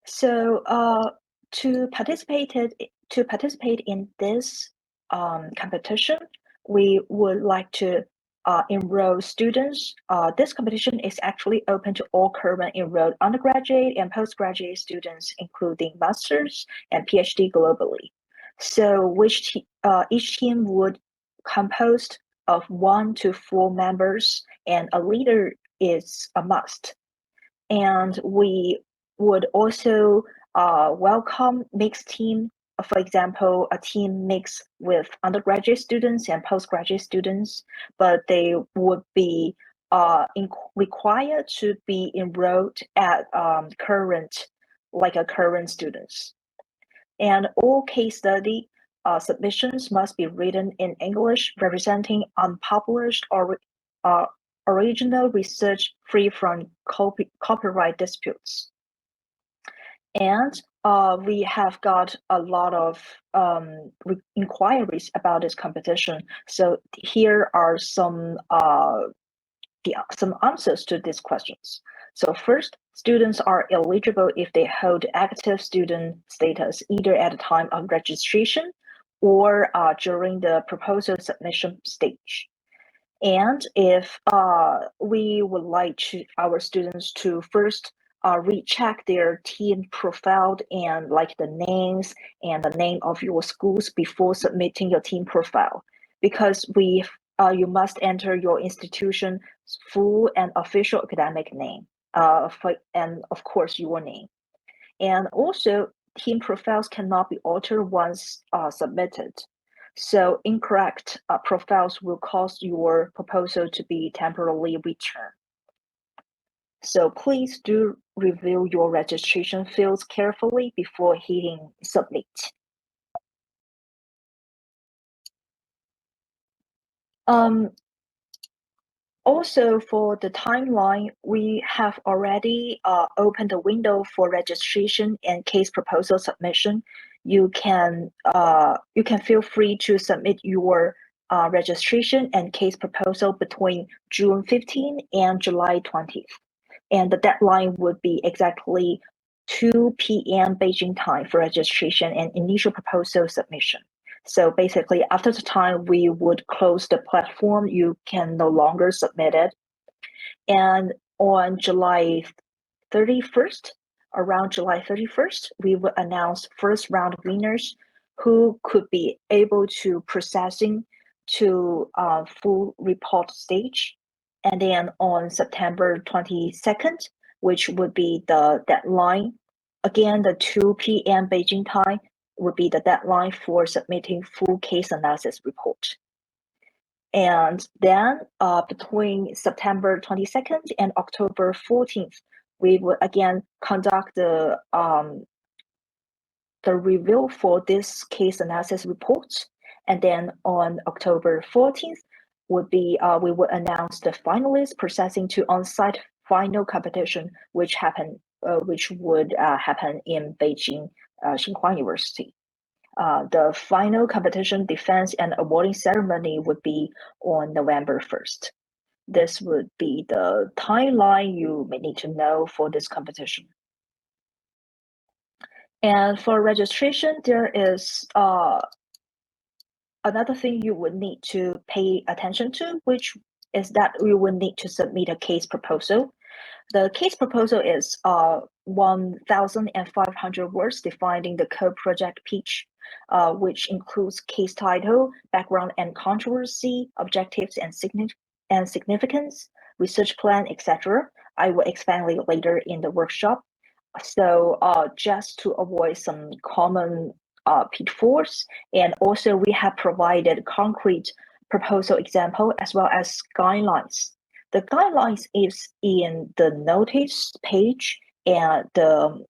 So to participate in this competition, we would like to enroll students. This competition is actually open to all current enrolled undergraduate and postgraduate students, including masters and PhD globally. So each team would composed of 1 to 4 members, and a leader is a must. And we would also welcome mixed team. For example, a team mixed with undergraduate students and postgraduate students, but they would be required to be enrolled at current students. And all case study submissions must be written in English, representing unpublished or original research free from copyright disputes. And we have got a lot of inquiries about this competition. So here are some answers to these questions. So first, students are eligible if they hold active student status either at the time of registration or during the proposal submission stage. And if we would like our students to first recheck their team profile and like the names and the name of your schools before submitting your team profile, because you must enter your institution's full and official academic name, and of course your name. And also, team profiles cannot be altered once submitted. So incorrect profiles will cause your proposal to be temporarily returned. So please do review your registration fields carefully before hitting submit. Also, for the timeline, we have already opened the window for registration and case proposal submission. You can feel free to submit your registration and case proposal between June 15 and July 20th. And the deadline would be exactly 2 p.m. Beijing time for registration and initial proposal submission. So basically, after the time we would close the platform, you can no longer submit it. And on July 31st, around July 31st, we will announce first round winners who could be able to processing to full report stage. And then on September 22nd, which would be the deadline, again, the 2 p.m. Beijing time would be the deadline for submitting full case analysis report. And then between September 22nd and October 14th, we will again conduct the review for this case analysis report. And then on October 14th would be we will announce the finalists processing to on-site final competition, which would happen in Beijing Tsinghua University. The final competition defense and awarding ceremony would be on November 1st. This would be the timeline you may need to know for this competition. And for registration, there is another thing you would need to pay attention to, which is that you will need to submit a case proposal. The case proposal is 1,500 words defining the co-project pitch, which includes case title, background and controversy, objectives and significance, research plan, etc. I will explain later in the workshop. So just to avoid some common pitfalls, and also we have provided concrete proposal example as well as guidelines. The guidelines is in the notice page, and the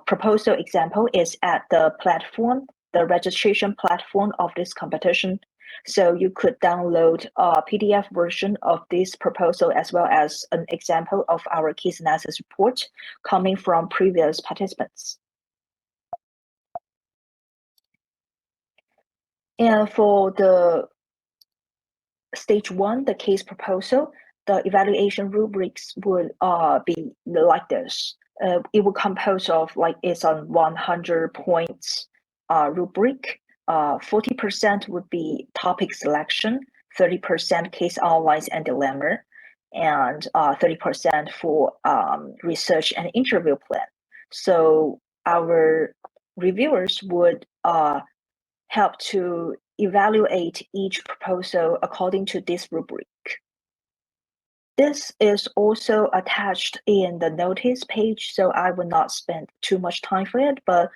proposal example is at the platform, the registration platform of this competition. So you could download a PDF version of this proposal as well as an example of our case analysis report coming from previous participants. And for the stage 1, the case proposal, the evaluation rubrics would be like this. It will compose of it's a 100 points rubric. 40% would be topic selection, 30% case outlines and dilemma, and 30% for research and interview plan. So our reviewers would help to evaluate each proposal according to this rubric. This is also attached in the notice page, so I will not spend too much time for it, but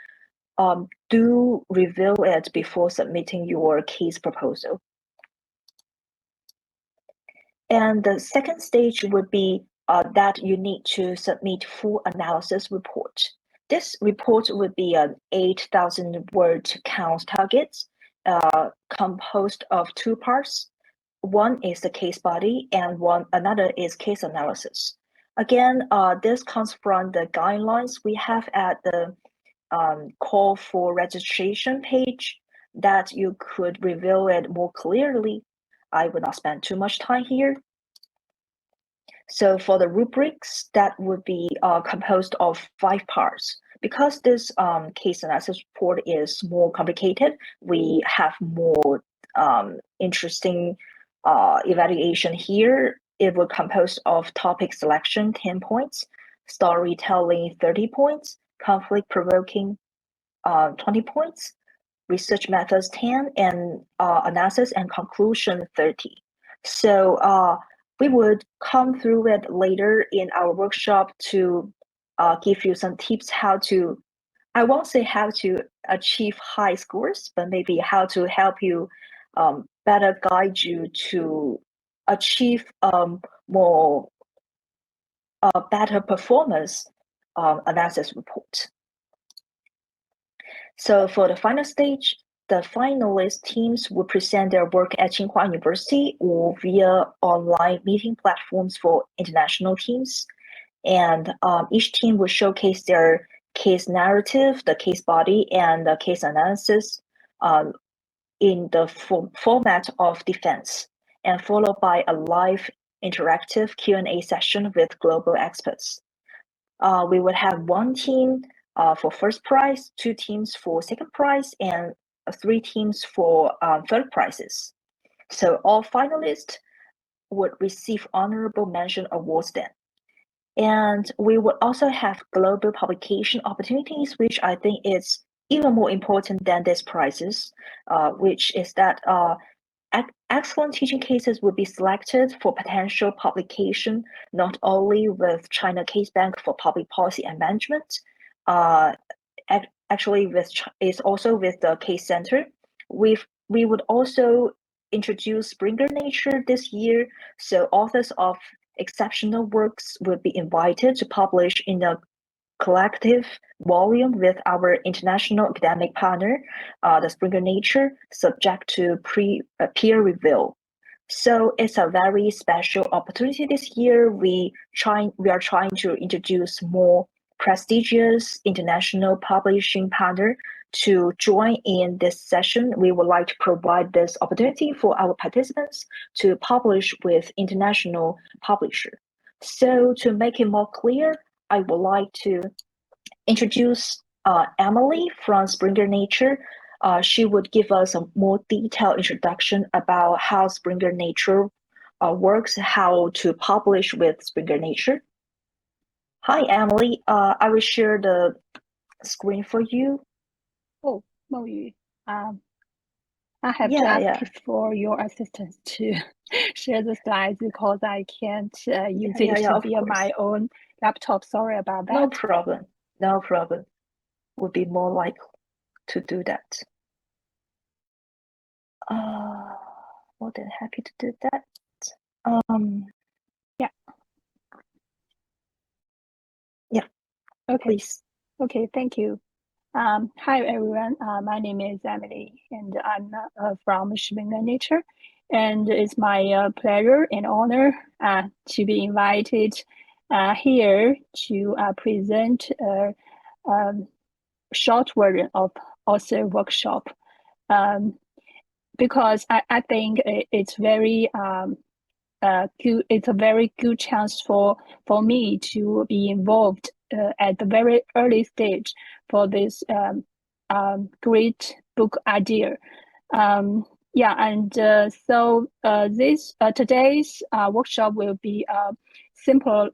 do review it before submitting your case proposal. And the second stage would be that you need to submit full analysis report. This report would be an 8,000 word count target, composed of two parts. One is the case body and another is case analysis. Again, this comes from the guidelines we have at the call for registration page that you could review it more clearly. I will not spend too much time here. So for the rubrics, that would be composed of 5 parts. Because this case analysis report is more complicated, we have more interesting evaluation here. It will compose of topic selection 10 points, storytelling 30 points, conflict provoking 20 points, research methods 10, and analysis and conclusion 30. So we would come through it later in our workshop to give you some tips how to, I won't say how to achieve high scores, but maybe how to help you better guide you to achieve more better performance analysis report. So for the final stage, the finalist teams will present their work at Tsinghua University or via online meeting platforms for international teams. And each team will showcase their case narrative, the case body, and the case analysis in the format of defense, and followed by a live interactive Q&A session with global experts. We would have one team for first prize, 2 teams for second prize, and 3 teams for third prizes. So all finalists would receive honorable mention awards then. And we would also have global publication opportunities, which I think is even more important than these prizes, which is that excellent teaching cases will be selected for potential publication, not only with China Case Bank for Public Policy and Management, actually is also with the Case Center. We would also introduce Springer Nature this year, so authors of exceptional works would be invited to publish in a collective volume with our international academic partner, the Springer Nature, subject to peer review. So it's a very special opportunity this year. We are trying to introduce more prestigious international publishing partner to join in this session. We would like to provide this opportunity for our participants to publish with international publisher. So to make it more clear, I would like to introduce Emily from Springer Nature. She would give us a more detailed introduction about how Springer Nature works, how to publish with Springer Nature. Hi, Emily. I will share the screen for you. Oh, Moyu. I have to ask for your assistance to share the slides because I can't use it via my own laptop. Sorry about that. No problem. No problem. Would be more likely to do that. More than happy to do that. Yeah. Yeah. Okay. Please. Okay. Thank you. Hi everyone. My name is Emily, and I'm from Springer Nature, and it's my pleasure and honor to be invited here to present a short version of author workshop. Because I think it's very good. It's a very good chance for me to be involved at the very early stage for this great book idea. Yeah, and so this today's workshop will be simplified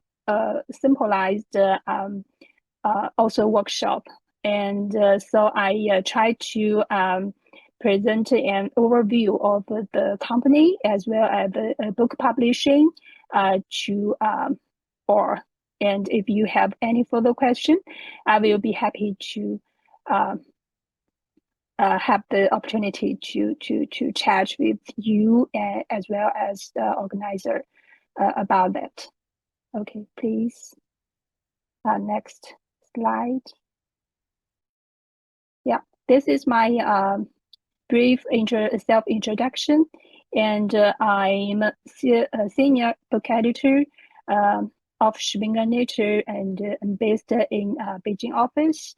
also workshop, and so I try to present an overview of the company as well as the book publishing to or. And if you have any further question, I will be happy to have the opportunity to chat with you as well as the organizer about that. Okay, please. Next slide. Yeah, this is my brief self-introduction. And I'm a senior book editor of Springer Nature, and I'm based in Beijing office.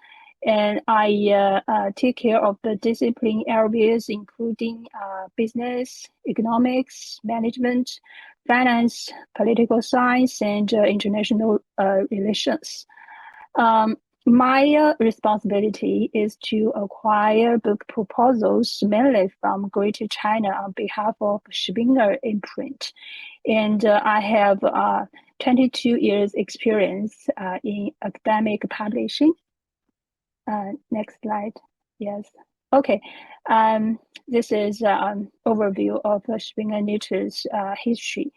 And I take care of the discipline areas, including business, economics, management, finance, political science, and international relations. My responsibility is to acquire book proposals mainly from Greater China on behalf of Springer imprint. And I have 22 years experience in academic publishing. Next slide. Yes. Okay. This is an overview of Springer Nature's history.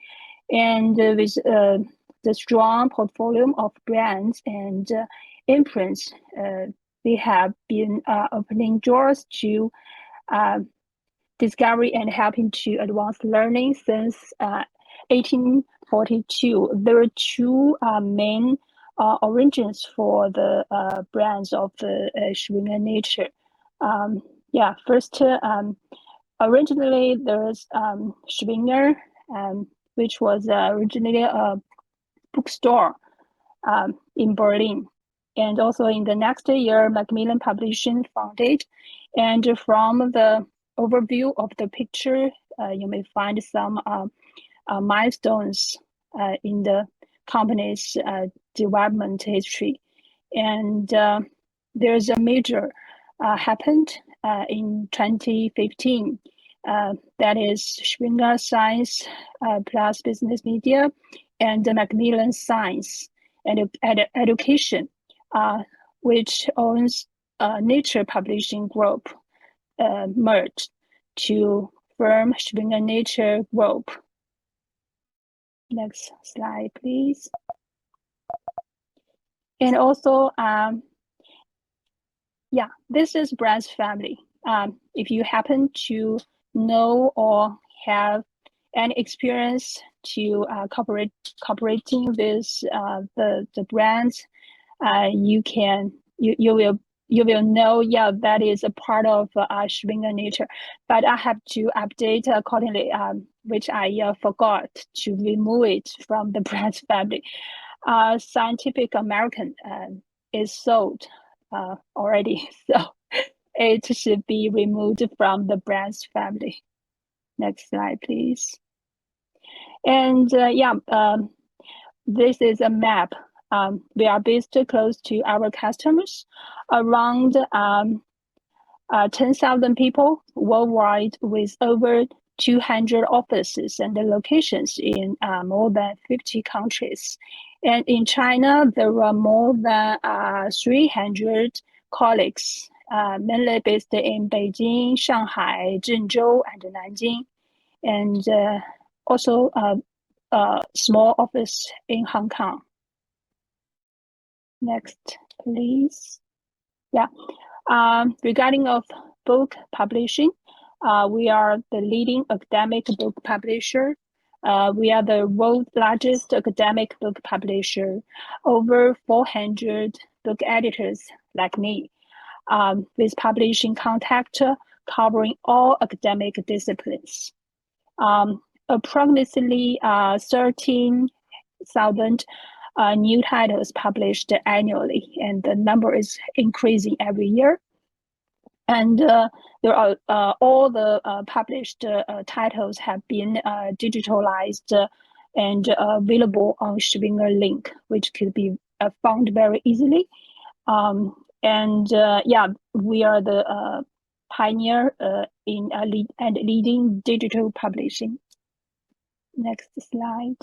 And with the strong portfolio of brands and imprints, we have been opening doors to discovery and helping to advance learning since 1842. There are two main origins for the brands of the Springer Nature. First, originally there's Springer, which was originally a bookstore in Berlin. And also in the next year, Macmillan Publishing founded. And from the overview of the picture, you may find some milestones in the company's development history. And there's a major happened in 2015. That is Springer Science plus Business Media and Macmillan Science and Education, which owns Nature Publishing Group, merged to form Springer Nature Group. Next slide, please. And also, this is brand's family. If you happen to know or have any experience to cooperating with the brands, you will know, that is a part of Springer Nature. But I have to update accordingly, which I forgot to remove it from the brand's family. Scientific American is sold already, so it should be removed from the brand's family. Next slide, please. And this is a map. We are based close to our customers, around 10,000 people worldwide, with over 200 offices and locations in more than 50 countries. And in China, there are more than 300 colleagues, mainly based in Beijing, Shanghai, Zhengzhou, and Nanjing, and also a small office in Hong Kong. Next, please. Regarding of book publishing, we are the leading academic book publisher. We are the world's largest academic book publisher, over 400 book editors like me, with publishing contact covering all academic disciplines. Approximately 13,000 new titles published annually, and the number is increasing every year. And there are all the published titles have been digitalized and available on Springer Link, which could be found very easily. We are the pioneer in leading digital publishing. Next slide.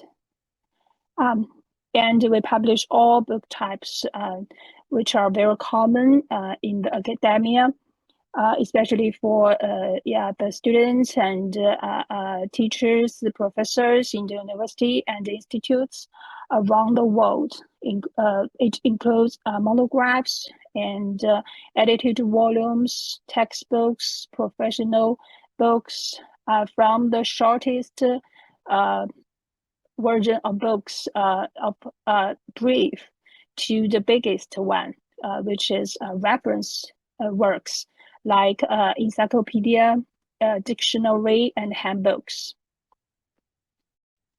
And we publish all book types, which are very common in the academia, especially for the students and teachers, the professors in the university and the institutes around the world. It includes monographs and edited volumes, textbooks, professional books, from the shortest version of books of brief to the biggest one, which is reference works like encyclopedia, dictionary, and handbooks.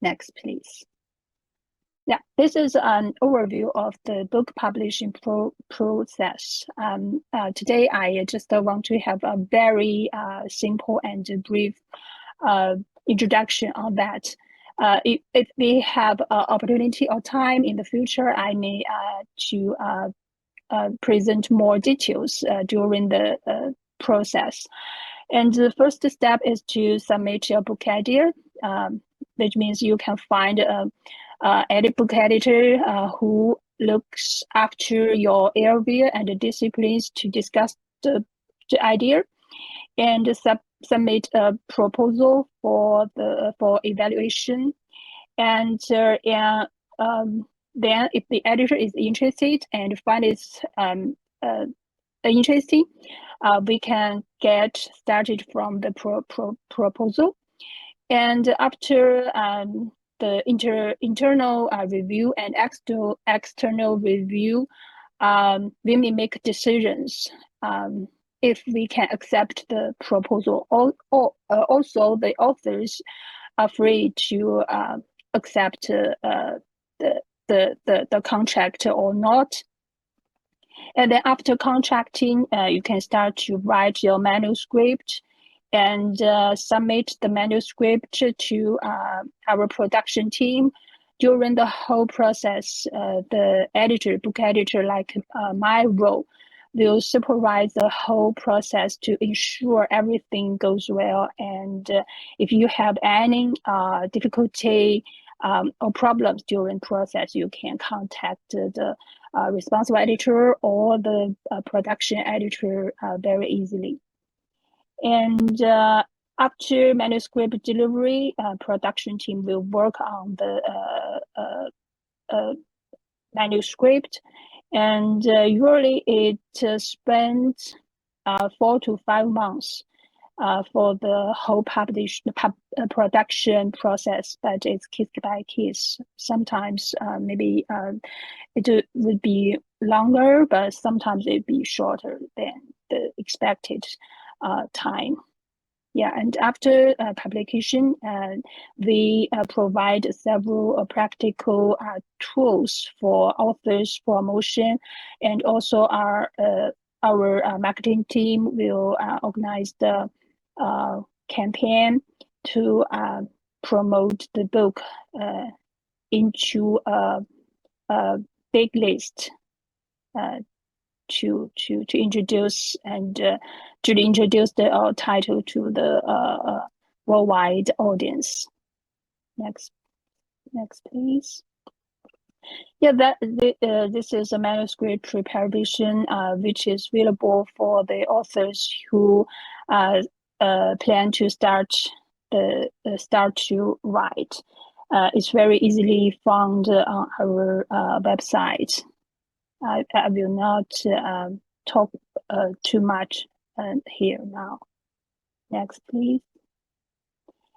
Next, please. Yeah, this is an overview of the book publishing process. Today, I just want to have a very simple and brief introduction on that. If we have opportunity or time in the future, I may to present more details during the process. And the first step is to submit your book idea, which means you can find a book editor who looks after your area and disciplines to discuss the idea, and submit a proposal for evaluation. And then if the editor is interested and find it interesting, we can get started from the proposal. And after the internal review and external review, we may make decisions if we can accept the proposal. Also, the authors are free to accept the contract or not. And then after contracting, you can start to write your manuscript and submit the manuscript to our production team. During the whole process, the book editor, like my role, will supervise the whole process to ensure everything goes well. And if you have any difficulty or problems during process, you can contact the responsible editor or the production editor very easily. And after manuscript delivery, production team will work on the manuscript, and usually it spends 4 to 5 months for the whole production process, but it's case by case. Sometimes maybe it would be longer, but sometimes it'd be shorter than the expected time. Yeah, and after publication, we provide several practical tools for authors promotion, and also our marketing team will organize the campaign to promote the book into a big list to introduce and to introduce the title to the worldwide audience. Next, please. Yeah, this is a manuscript preparation, which is available for the authors who plan to start to write. It's very easily found on our website. I will not talk too much here now. Next, please.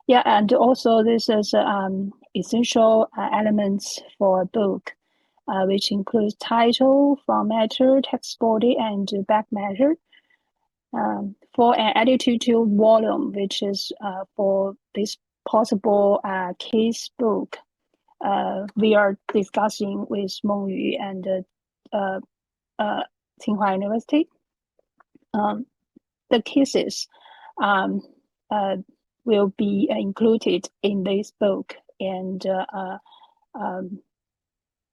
Yeah, and also this is essential elements for a book, which includes title, front matter, text body, and back matter. For an editorial volume, which is for this possible case book, we are discussing with Mengyu and Tsinghua University. The cases will be included in this book and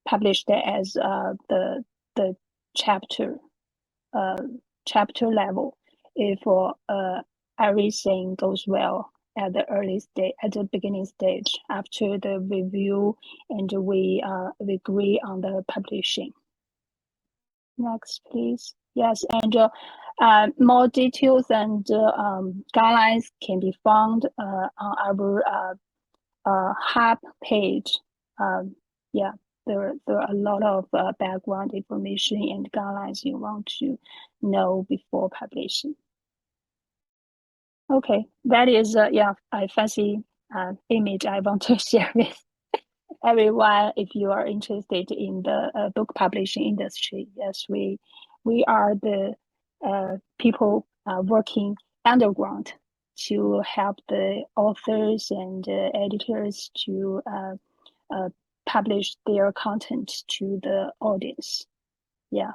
published as the chapter level if everything goes well at the early stage, at the beginning stage, after the review, and we agree on the publishing. Next, please. Yes, and more details and guidelines can be found on our hub page. Yeah, there are a lot of background information and guidelines you want to know before publishing. Okay, that is yeah, a fancy image I want to share with everyone. If you are interested in the book publishing industry, yes, we are the people working underground to help the authors and editors to publish their content to the audience. Yeah.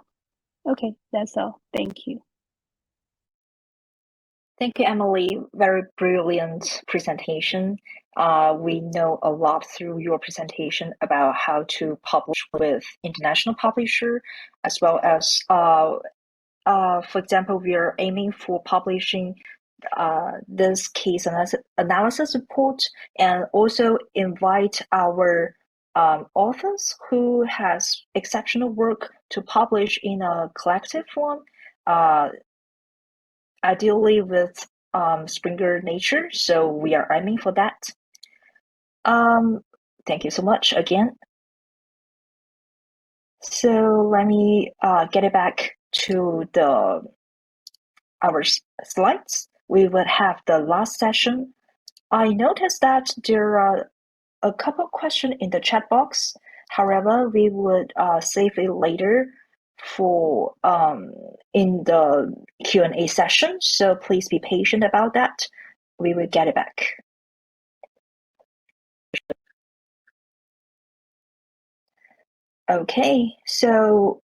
Okay, that's all. Thank you. Thank you, Emily. Very brilliant presentation. We know a lot through your presentation about how to publish with international publisher, as well as, for example, we are aiming for publishing this case analysis report, and also invite our authors who has exceptional work to publish in a collective form, ideally with Springer Nature. So we are aiming for that. Thank you so much again. So let me get it back to our slides. We would have the last session. I noticed that there are a couple questions in the chat box. However, we would save it later for in the Q&A session. So please be patient about that. We will get it back. Okay, so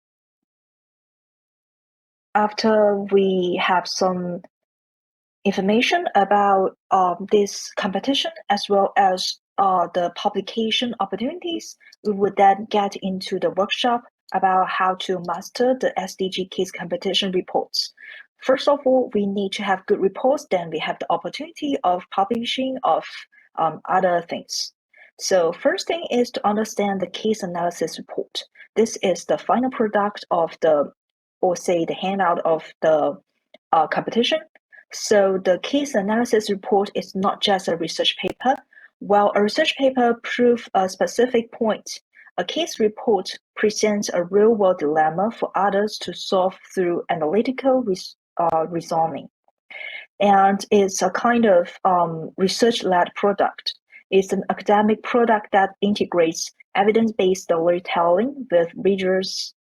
after we have some information about this competition as well as the publication opportunities, we would then get into the workshop about how to master the SDG case competition reports. First of all, we need to have good reports, then we have the opportunity of publishing of other things. So first thing is to understand the case analysis report. This is the final product of the handout of the competition. So the case analysis report is not just a research paper. While a research paper proves a specific point, a case report presents a real-world dilemma for others to solve through analytical reasoning. And it's a kind of research-led product. It's an academic product that integrates evidence-based storytelling with rigorous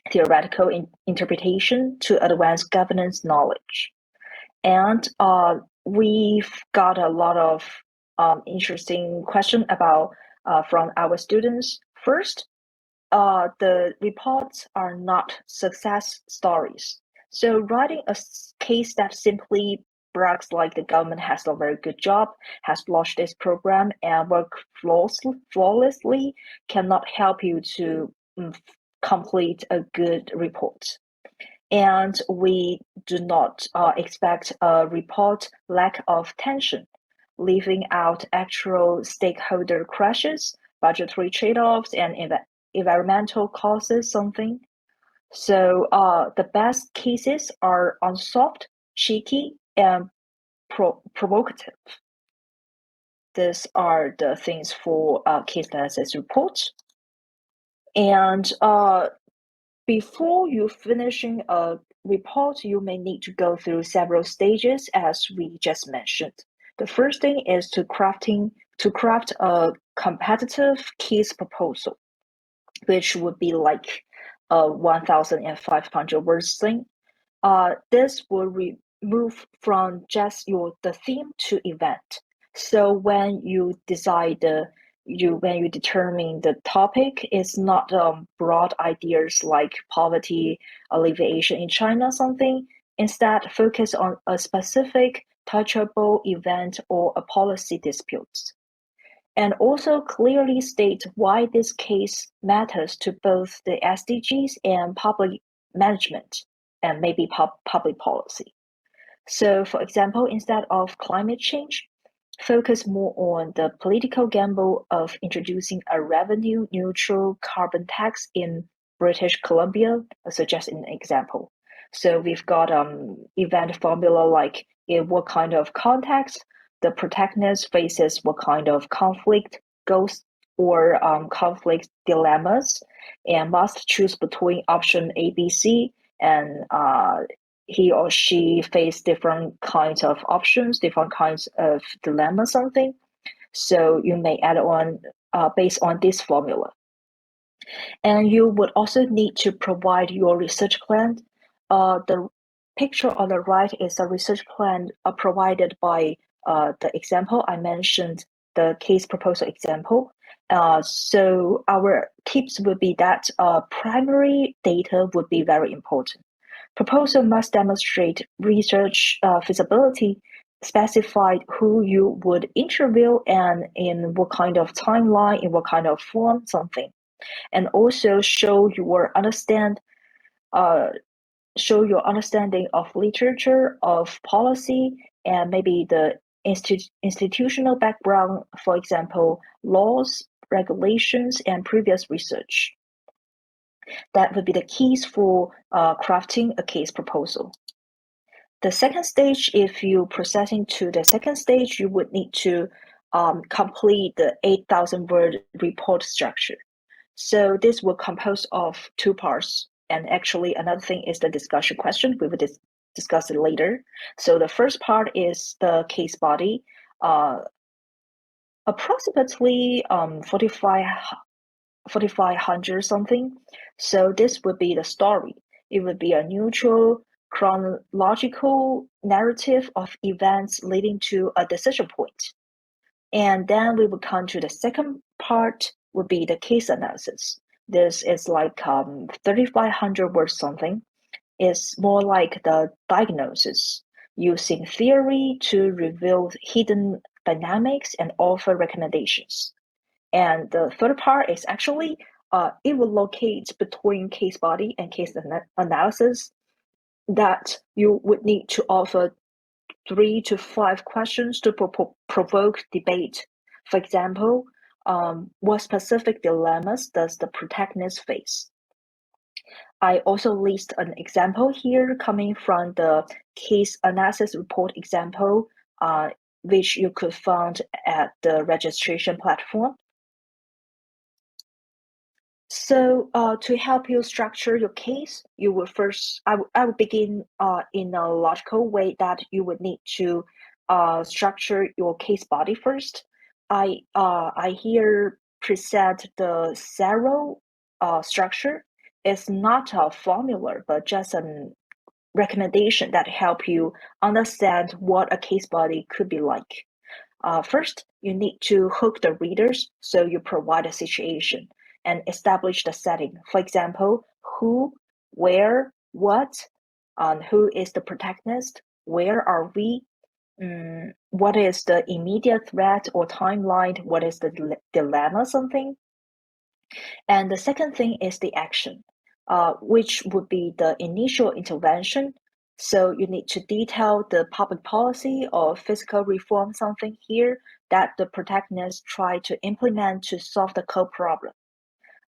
theoretical interpretation to advance governance knowledge. And we've got a lot of interesting questions about from our students. First, the reports are not success stories. So writing a case that simply brags like the government has done a very good job, has launched this program and worked flawlessly cannot help you to complete a good report. And we do not expect a report lack of tension, leaving out actual stakeholder crashes, budgetary trade-offs, and environmental causes something. So the best cases are unsolved, cheeky, and provocative. These are the things for case analysis reports. And before you finishing a report, you may need to go through several stages, as we just mentioned. The first thing is to craft a competitive case proposal, which would be like a 1,500 words thing. This will move from just the theme to event. So when you decide when you determine the topic, it's not broad ideas like poverty alleviation in China something. Instead, focus on a specific touchable event or a policy dispute. And also clearly state why this case matters to both the SDGs and public management and maybe public policy. So for example, instead of climate change, focus more on the political gamble of introducing a revenue-neutral carbon tax in British Columbia, suggest an example. So we've got event formula like in what kind of context the protagonist faces what kind of conflict goals or conflict dilemmas, and must choose between option A, B, C, and he or she face different kinds of options, different kinds of dilemma, something. So you may add on based on this formula. And you would also need to provide your research plan. The picture on the right is a research plan provided by the example I mentioned, the case proposal example. So our tips would be that primary data would be very important. Proposal must demonstrate research feasibility, specify who you would interview and in what kind of timeline, in what kind of form, something. And also show your understanding of literature, of policy, and maybe the institutional background, for example, laws, regulations, and previous research. That would be the keys for crafting a case proposal. The second stage, if you're processing to the second stage, you would need to complete the 8,000 word report structure. So this will compose of two parts. And actually another thing is the discussion question. We will discuss it later. So the first part is the case body, approximately 4,500 something. So this would be the story. It would be a neutral, chronological narrative of events leading to a decision point. And then we would come to the second part, would be the case analysis. This is like 3,500 words something. It's more like the diagnosis, using theory to reveal hidden dynamics and offer recommendations. And the third part is actually it will locate between case body and case analysis that you would need to offer 3 to 5 questions to provoke debate. For example, what specific dilemmas does the protagonist face? I also list an example here coming from the case analysis report example, which you could find at the registration platform. So to help you structure your case, you will first, I will begin in a logical way that you would need to structure your case body first. I here present the zero structure. It's not a formula, but just a recommendation that help you understand what a case body could be like. First, you need to hook the readers, so you provide a situation and establish the setting. For example, who, where, what, who is the protagonist, where are we, what is the immediate threat or timeline, what is the dilemma, something. And the second thing is the action, which would be the initial intervention. So you need to detail the public policy or fiscal reform, something here that the protagonist try to implement to solve the core problem.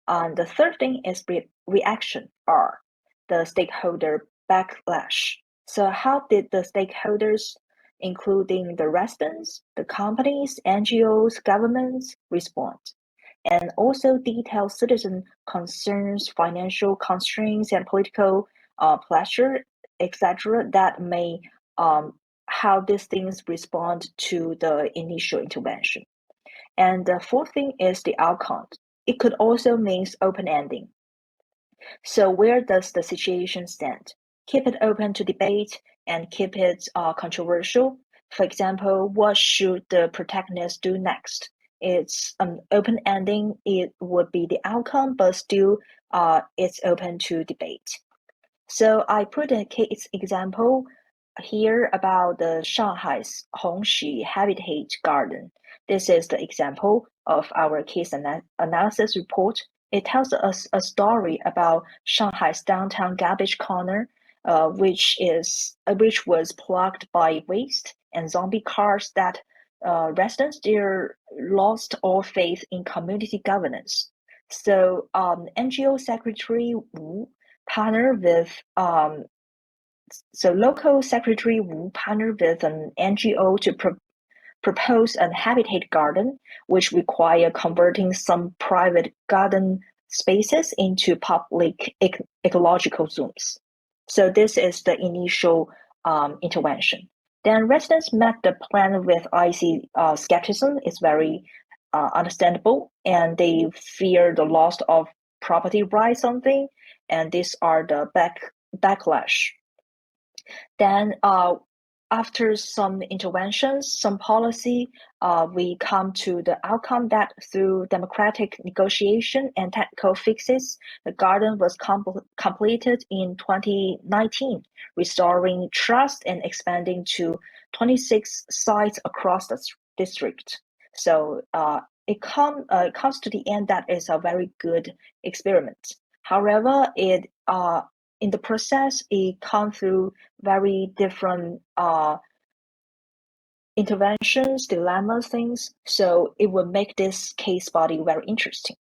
The third thing is reaction, R, the stakeholder backlash. So how did the stakeholders, including the residents, the companies, NGOs, governments, respond? And also detail citizen concerns, financial constraints, and political pressure, etc. That may how these things respond to the initial intervention. And the fourth thing is the outcome. It could also mean open ending. So where does the situation stand? Keep it open to debate and keep it controversial. For example, what should the protagonist do next? It's an open ending. It would be the outcome, but still it's open to debate. So I put a case example here about the Shanghai's Hongxi Habitat Garden. This is the example of our case analysis report. It tells us a story about Shanghai's downtown garbage corner, which was plugged by waste and zombie cars that residents there lost all faith in community governance. So NGO Secretary Wu partnered with local Secretary Wu partnered with an NGO to propose a habitat garden, which require converting some private garden spaces into public ecological zones. So this is the initial intervention. Then residents met the plan with icy skepticism. It's very understandable, and they fear the loss of property rights, something, and these are the backlash. Then after some interventions, some policy, we come to the outcome that through democratic negotiation and technical fixes, the garden was completed in 2019, restoring trust and expanding to 26 sites across the district. So it comes to the end that is a very good experiment. However, it in the process, it comes through very different interventions, dilemmas, things. So it will make this case study very interesting.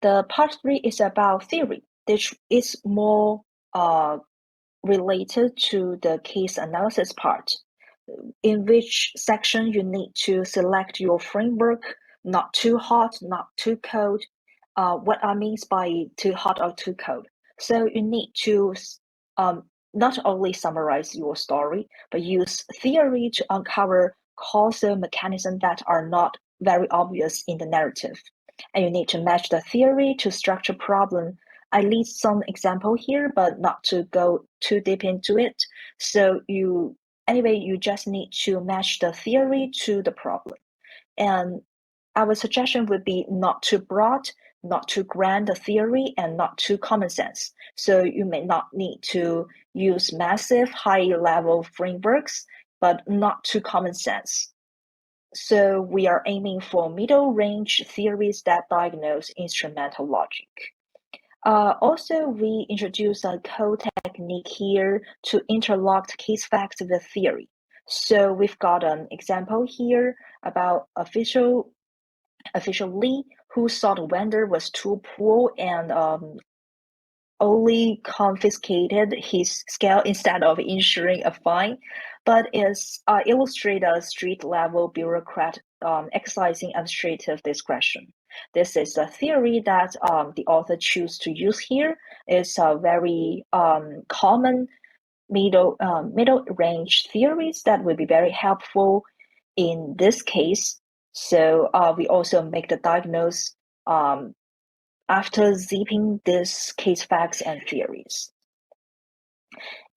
The part 3 is about theory. This is more related to the case analysis part, in which section you need to select your framework, not too hot, not too cold. What I mean by too hot or too cold. So you need to not only summarize your story, but use theory to uncover causal mechanisms that are not very obvious in the narrative. And you need to match the theory to structure problem. I list some example here, but not to go too deep into it. So you just need to match the theory to the problem. And our suggestion would be not too broad, not too grand the theory, and not too common sense. So you may not need to use massive high-level frameworks, but not too common sense. So we are aiming for middle-range theories that diagnose instrumental logic. Also, we introduce a code technique here to interlock case facts with theory. So we've got an example here about official Lee who saw the vendor was too poor and only confiscated his scale instead of issuing a fine, but is illustrate a street-level bureaucrat exercising administrative discretion. This is a theory that the author choose to use here. It's a very common middle range theories that will be very helpful in this case. So we also make the diagnose after zipping these case facts and theories.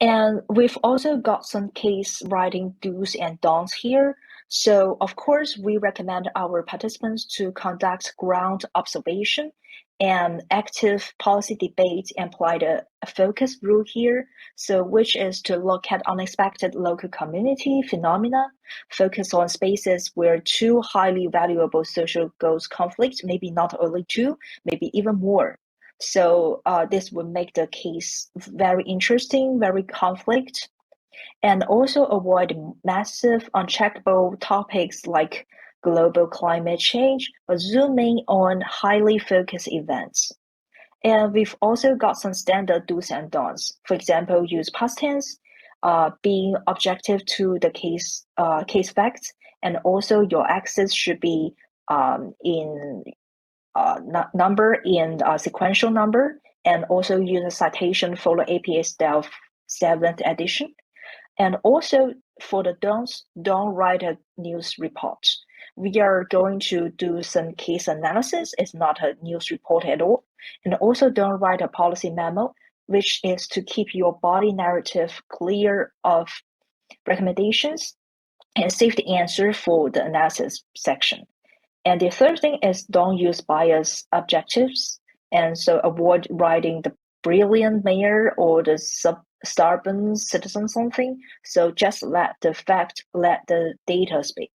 And we've also got some case writing do's and don'ts here. So of course, we recommend our participants to conduct ground observation and active policy debate and apply the focus rule here. So which is to look at unexpected local community phenomena, focus on spaces where two highly valuable social goals conflict, maybe not only two, maybe even more. So this would make the case very interesting, very conflict, and also avoid massive uncheckable topics like global climate change, but zooming on highly focused events. And we've also got some standard do's and don'ts. For example, use past tense, being objective to the case facts, and also your axis should be in number in sequential number, and also use a citation for the APA style 7th edition. And also for the don'ts, don't write a news report. We are going to do some case analysis. It's not a news report at all. And also don't write a policy memo, which is to keep your body narrative clear of recommendations and save the answer for the analysis section. And the third thing is don't use biased objectives. And so avoid writing the brilliant mayor or the stubborn citizen something. So just let the data speak.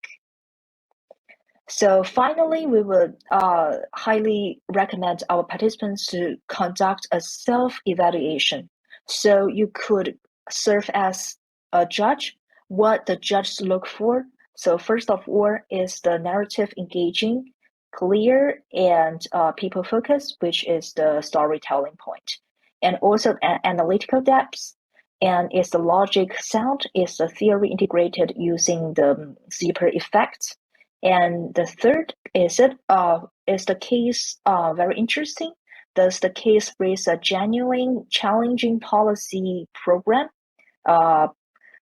So finally, we would highly recommend our participants to conduct a self-evaluation. So you could serve as a judge, what the judges look for. So first of all is the narrative engaging, clear, and people focused, which is the storytelling point. And also analytical depth, and is the logic sound, is the theory integrated using the zipper effect. And the third is the case very interesting? Does the case raise a genuine, challenging policy program?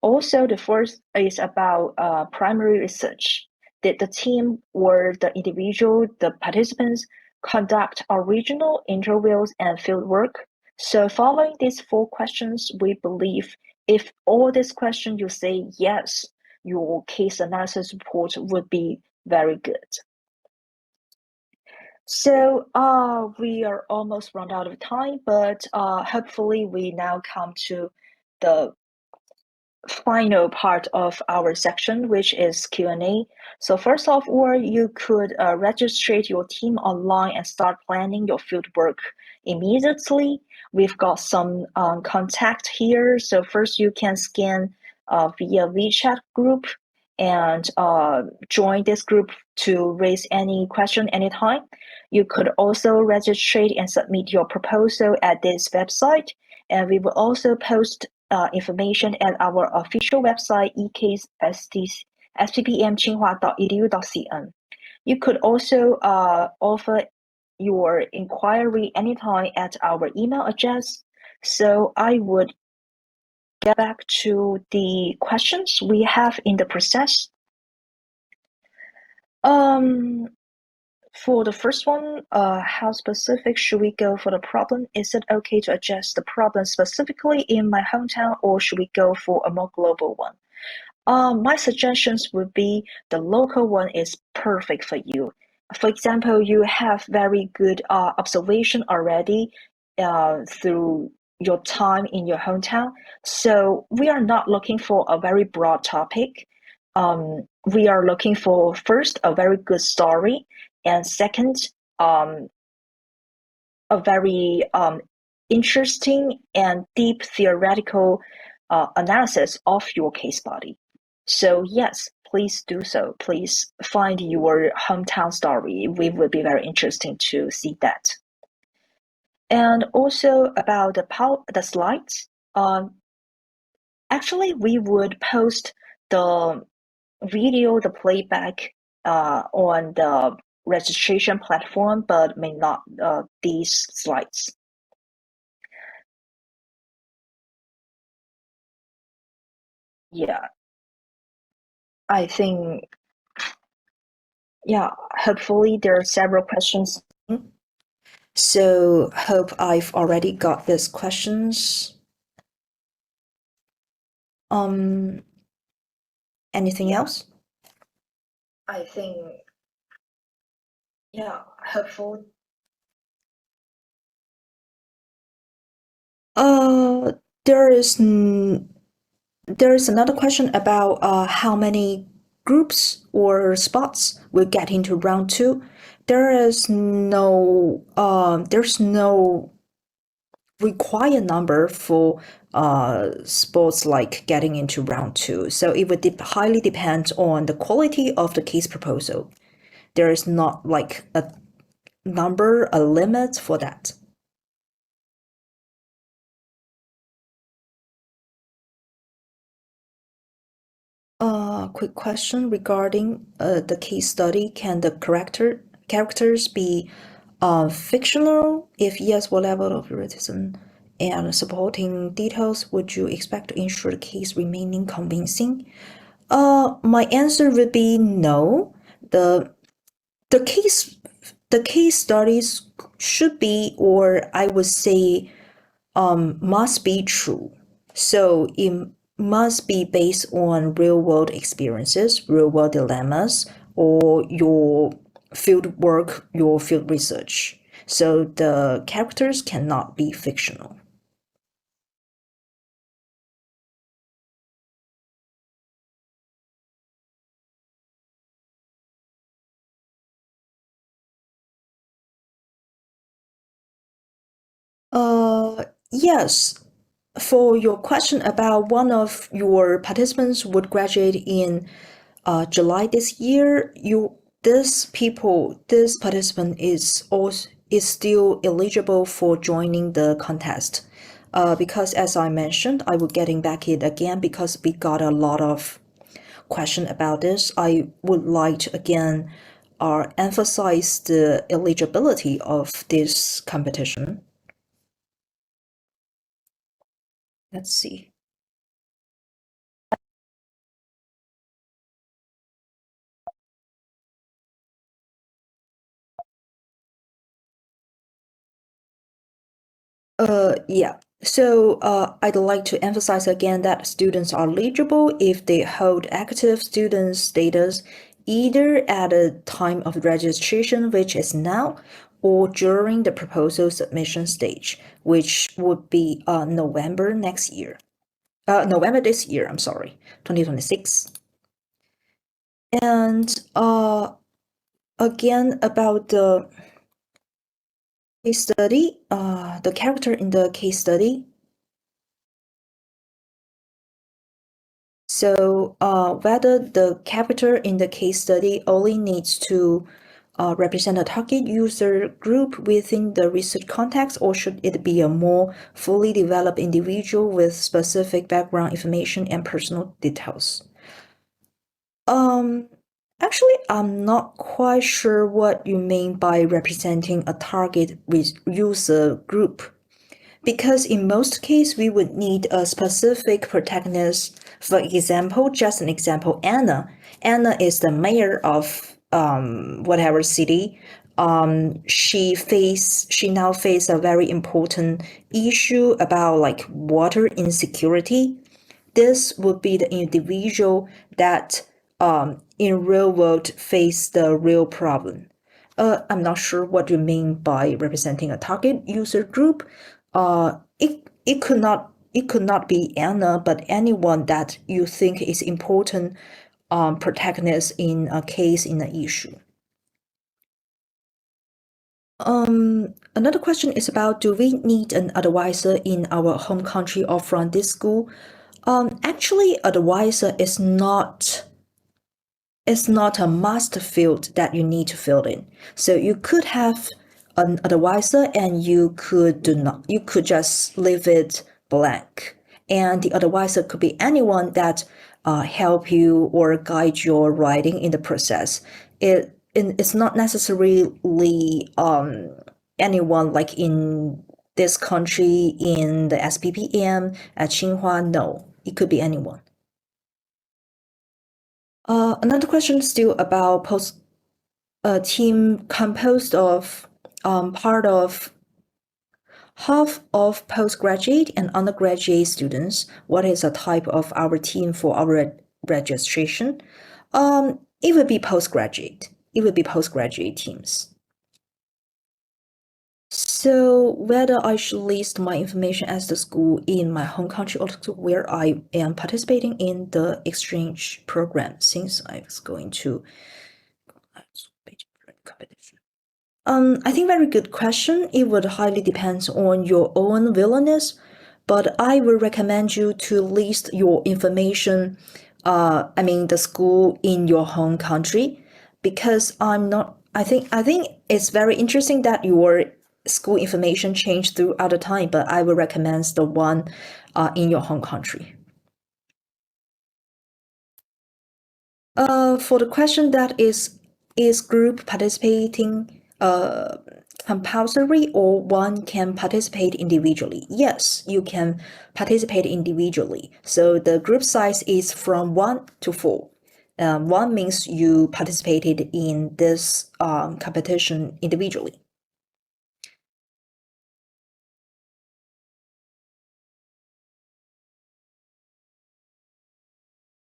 Also, the fourth is about primary research. Did the team or the individual, the participants, conduct original interviews and field work? So following these 4 questions, we believe if all these questions you say yes, your case analysis report would be very good. So we are almost run out of time, but hopefully we now come to the final part of our section, which is Q&A. So first of all, you could register your team online and start planning your field work immediately. We've got some contact here. So first you can scan via WeChat group and join this group to raise any question anytime. You could also register and submit your proposal at this website. And we will also post information at our official website, sppmtsinghua.edu.cn. You could also offer your inquiry anytime at our email address. So I would get back to the questions we have in the process. For the first one, how specific should we go for the problem? Is it okay to address the problem specifically in my hometown, or should we go for a more global one? My suggestions would be the local one is perfect for you. For example, you have very good observation already through your time in your hometown. So we are not looking for a very broad topic. We are looking for first a very good story, and second, a very interesting and deep theoretical analysis of your case study. So yes, please do so. Please find your hometown story. We would be very interesting to see that. And also about the slides. Actually, we would post the video, the playback on the registration platform, but may not these slides. Yeah, I think, yeah, hopefully there are several questions. So hope I've already got these questions. Anything else? I think, yeah, hopeful. There is another question about how many groups or spots will get into round 2. There's no required number for sports like getting into round 2. So it would highly depend on the quality of the case proposal. There is not like a number, a limit for that. Quick question regarding the case study. Can the characters be fictional? If yes, what level of realism and supporting details would you expect to ensure the case remaining convincing? My answer would be no. The case studies should be, or I would say, must be true. So it must be based on real world experiences, real world dilemmas, or your field work, your field research. So the characters cannot be fictional. Yes. For your question about one of your participants would graduate in July this year, this participant is still eligible for joining the contest. Because as I mentioned, I will getting back it again because we got a lot of question about this. I would like to again emphasize the eligibility of this competition. Let's see. Yeah. So I'd like to emphasize again that students are eligible if they hold active student status either at the time of registration, which is now, or during the proposal submission stage, which would be November next year. November this year, I'm sorry, 2026. And again, about the case study, the character in the case study. So whether the character in the case study only needs to represent a target user group within the research context, or should it be a more fully developed individual with specific background information and personal details? Actually, I'm not quite sure what you mean by representing a target user group, because in most cases we would need a specific protagonist. For example, just an example, Anna. Anna is the mayor of whatever city. She now face a very important issue about like water insecurity. This would be the individual that in real world face the real problem. I'm not sure what you mean by representing a target user group. It could not be Anna, but anyone that you think is important protagonist in a case, in an issue. Another question is about, do we need an advisor in our home country or from this school? Actually, advisor is not a must field that you need to fill in. So you could have an advisor and you could just leave it blank. And the advisor could be anyone that help you or guide your writing in the process. It's not necessarily anyone like in this country, in the SPPM, at Tsinghua. No, it could be anyone. Another question still about team composed of part of half of postgraduate and undergraduate students. What is the type of our team for our registration? It would be postgraduate. It would be postgraduate teams. So whether I should list my information as the school in my home country or where I am participating in the exchange program, since I was going to competition. I think very good question. It would highly depend on your own willingness, but I would recommend you to list your information, the school in your home country, because I think it's very interesting that your school information changed throughout the time, but I would recommend the one in your home country. For the question that is group participating compulsory or one can participate individually? Yes, you can participate individually. So the group size is from 1 to 4. 1 means you participated in this competition individually.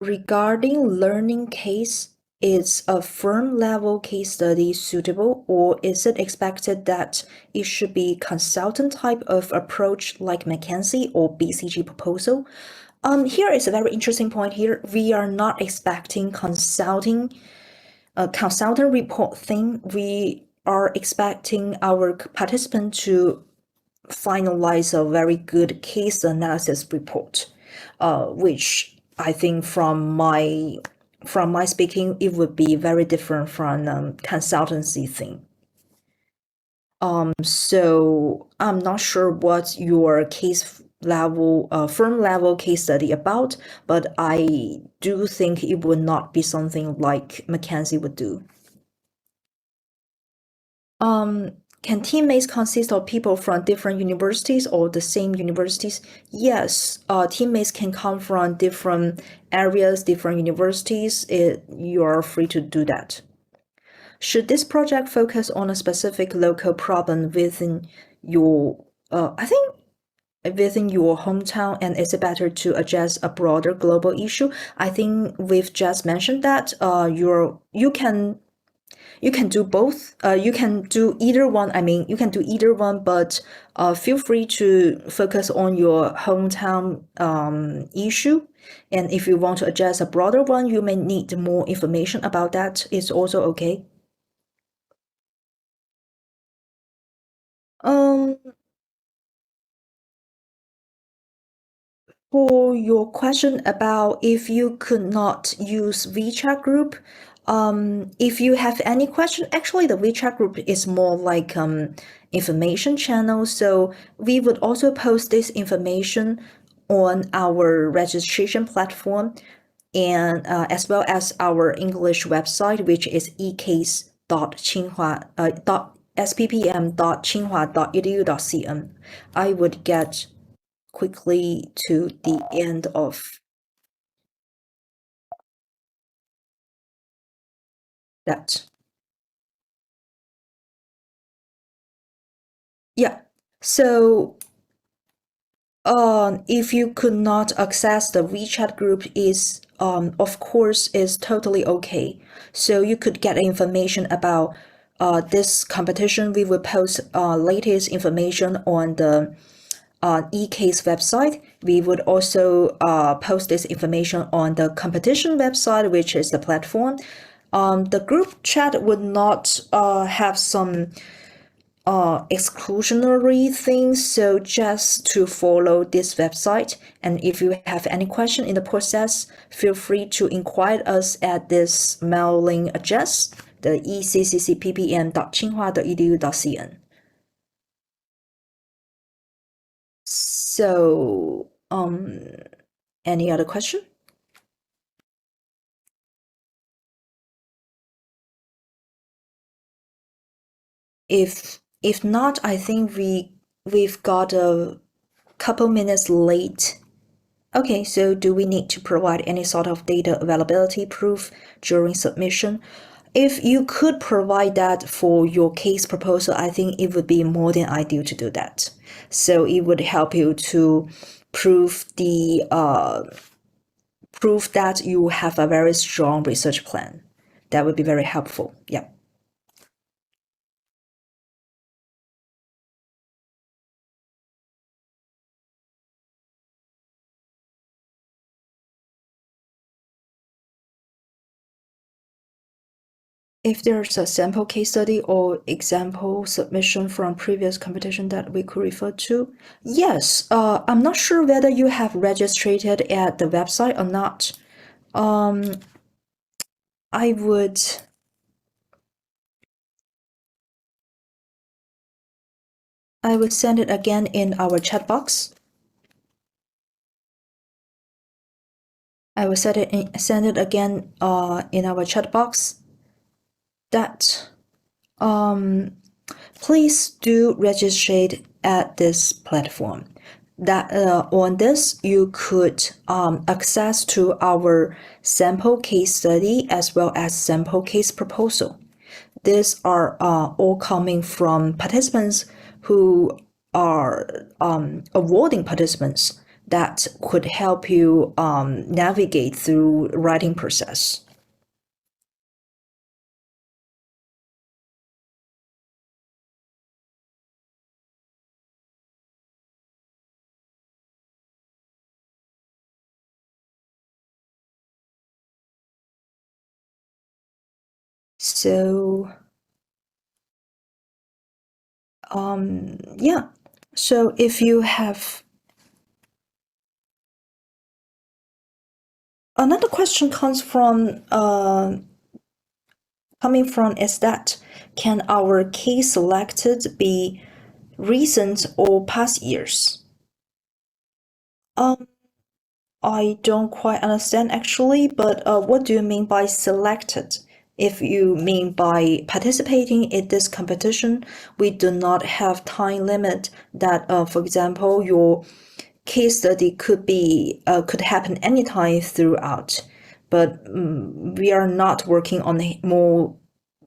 Regarding learning case, is a firm level case study suitable, or is it expected that it should be consultant type of approach like McKinsey or BCG proposal? Here is a very interesting point here. We are not expecting consultant report thing. We are expecting our participant to finalize a very good case analysis report, which I think from my speaking, it would be very different from consultancy thing. So I'm not sure what your case level, firm level case study about, but I do think it would not be something like McKinsey would do. Can teammates consist of people from different universities or the same universities? Yes, teammates can come from different areas, different universities. You are free to do that. Should this project focus on a specific local problem within your? I think within your hometown, and is it better to address a broader global issue? I think we've just mentioned that you can do both. You can do either one. I mean, you can do either one, but feel free to focus on your hometown issue. And if you want to address a broader one, you may need more information about that. It's also okay. For your question about if you could not use WeChat group, if you have any question, actually the WeChat group is more like information channel. So we would also post this information on our registration platform, and as well as our English website, which is ecase.tsinghua.sppm.tsinghua.edu.cn. I would get quickly to the end of that. Yeah, so if you could not access the WeChat group, is of course is totally okay. So you could get information about this competition. We will post latest information on the eCase website. We would also post this information on the competition website, which is the platform. The group chat would not have some exclusionary things, so just to follow this website. And if you have any question in the process, feel free to inquire us at this mailing address, the ecccppm.tsinghua.edu.cn. So, any other question? If not, I think we've got a couple minutes late. Okay, so do we need to provide any sort of data availability proof during submission? If you could provide that for your case proposal, I think it would be more than ideal to do that. So it would help you to prove that you have a very strong research plan. That would be very helpful. Yeah. If there's a sample case study or example submission from previous competition that we could refer to, yes. I'm not sure whether you have registered at the website or not. I would send it again in our chat box. I will send it again in our chat box. That please do register at this platform. That on this you could access to our sample case study as well as sample case proposal. These are all coming from participants who are awarding participants that could help you navigate through writing process. So yeah, so if you have another question coming from is that can our case selected be recent or past years? I don't quite understand actually, but what do you mean by selected? If you mean by participating in this competition, we do not have time limit that, for example, your case study could happen anytime throughout. But we are not working on a more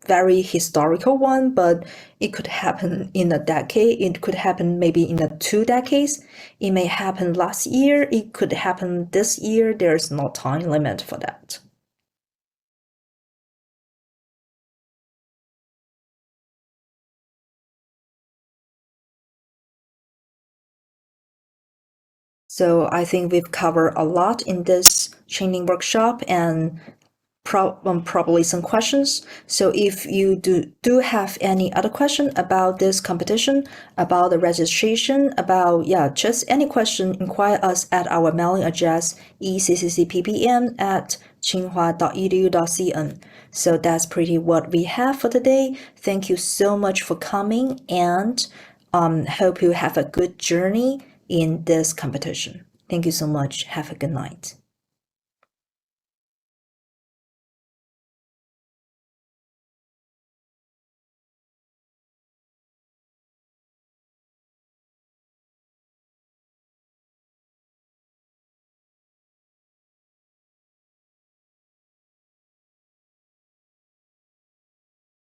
very historical one, but it could happen in a decade. It could happen maybe in 2 decades. It may happen last year. It could happen this year. There's no time limit for that. So I think we've covered a lot in this training workshop and probably some questions. So if you do have any other question about this competition, about the registration, about just any question, inquire us at our mailing address ecccppm@tsinghua.edu.cn. So that's pretty what we have for today. Thank you so much for coming, and hope you have a good journey in this competition. Thank you so much. Have a good night.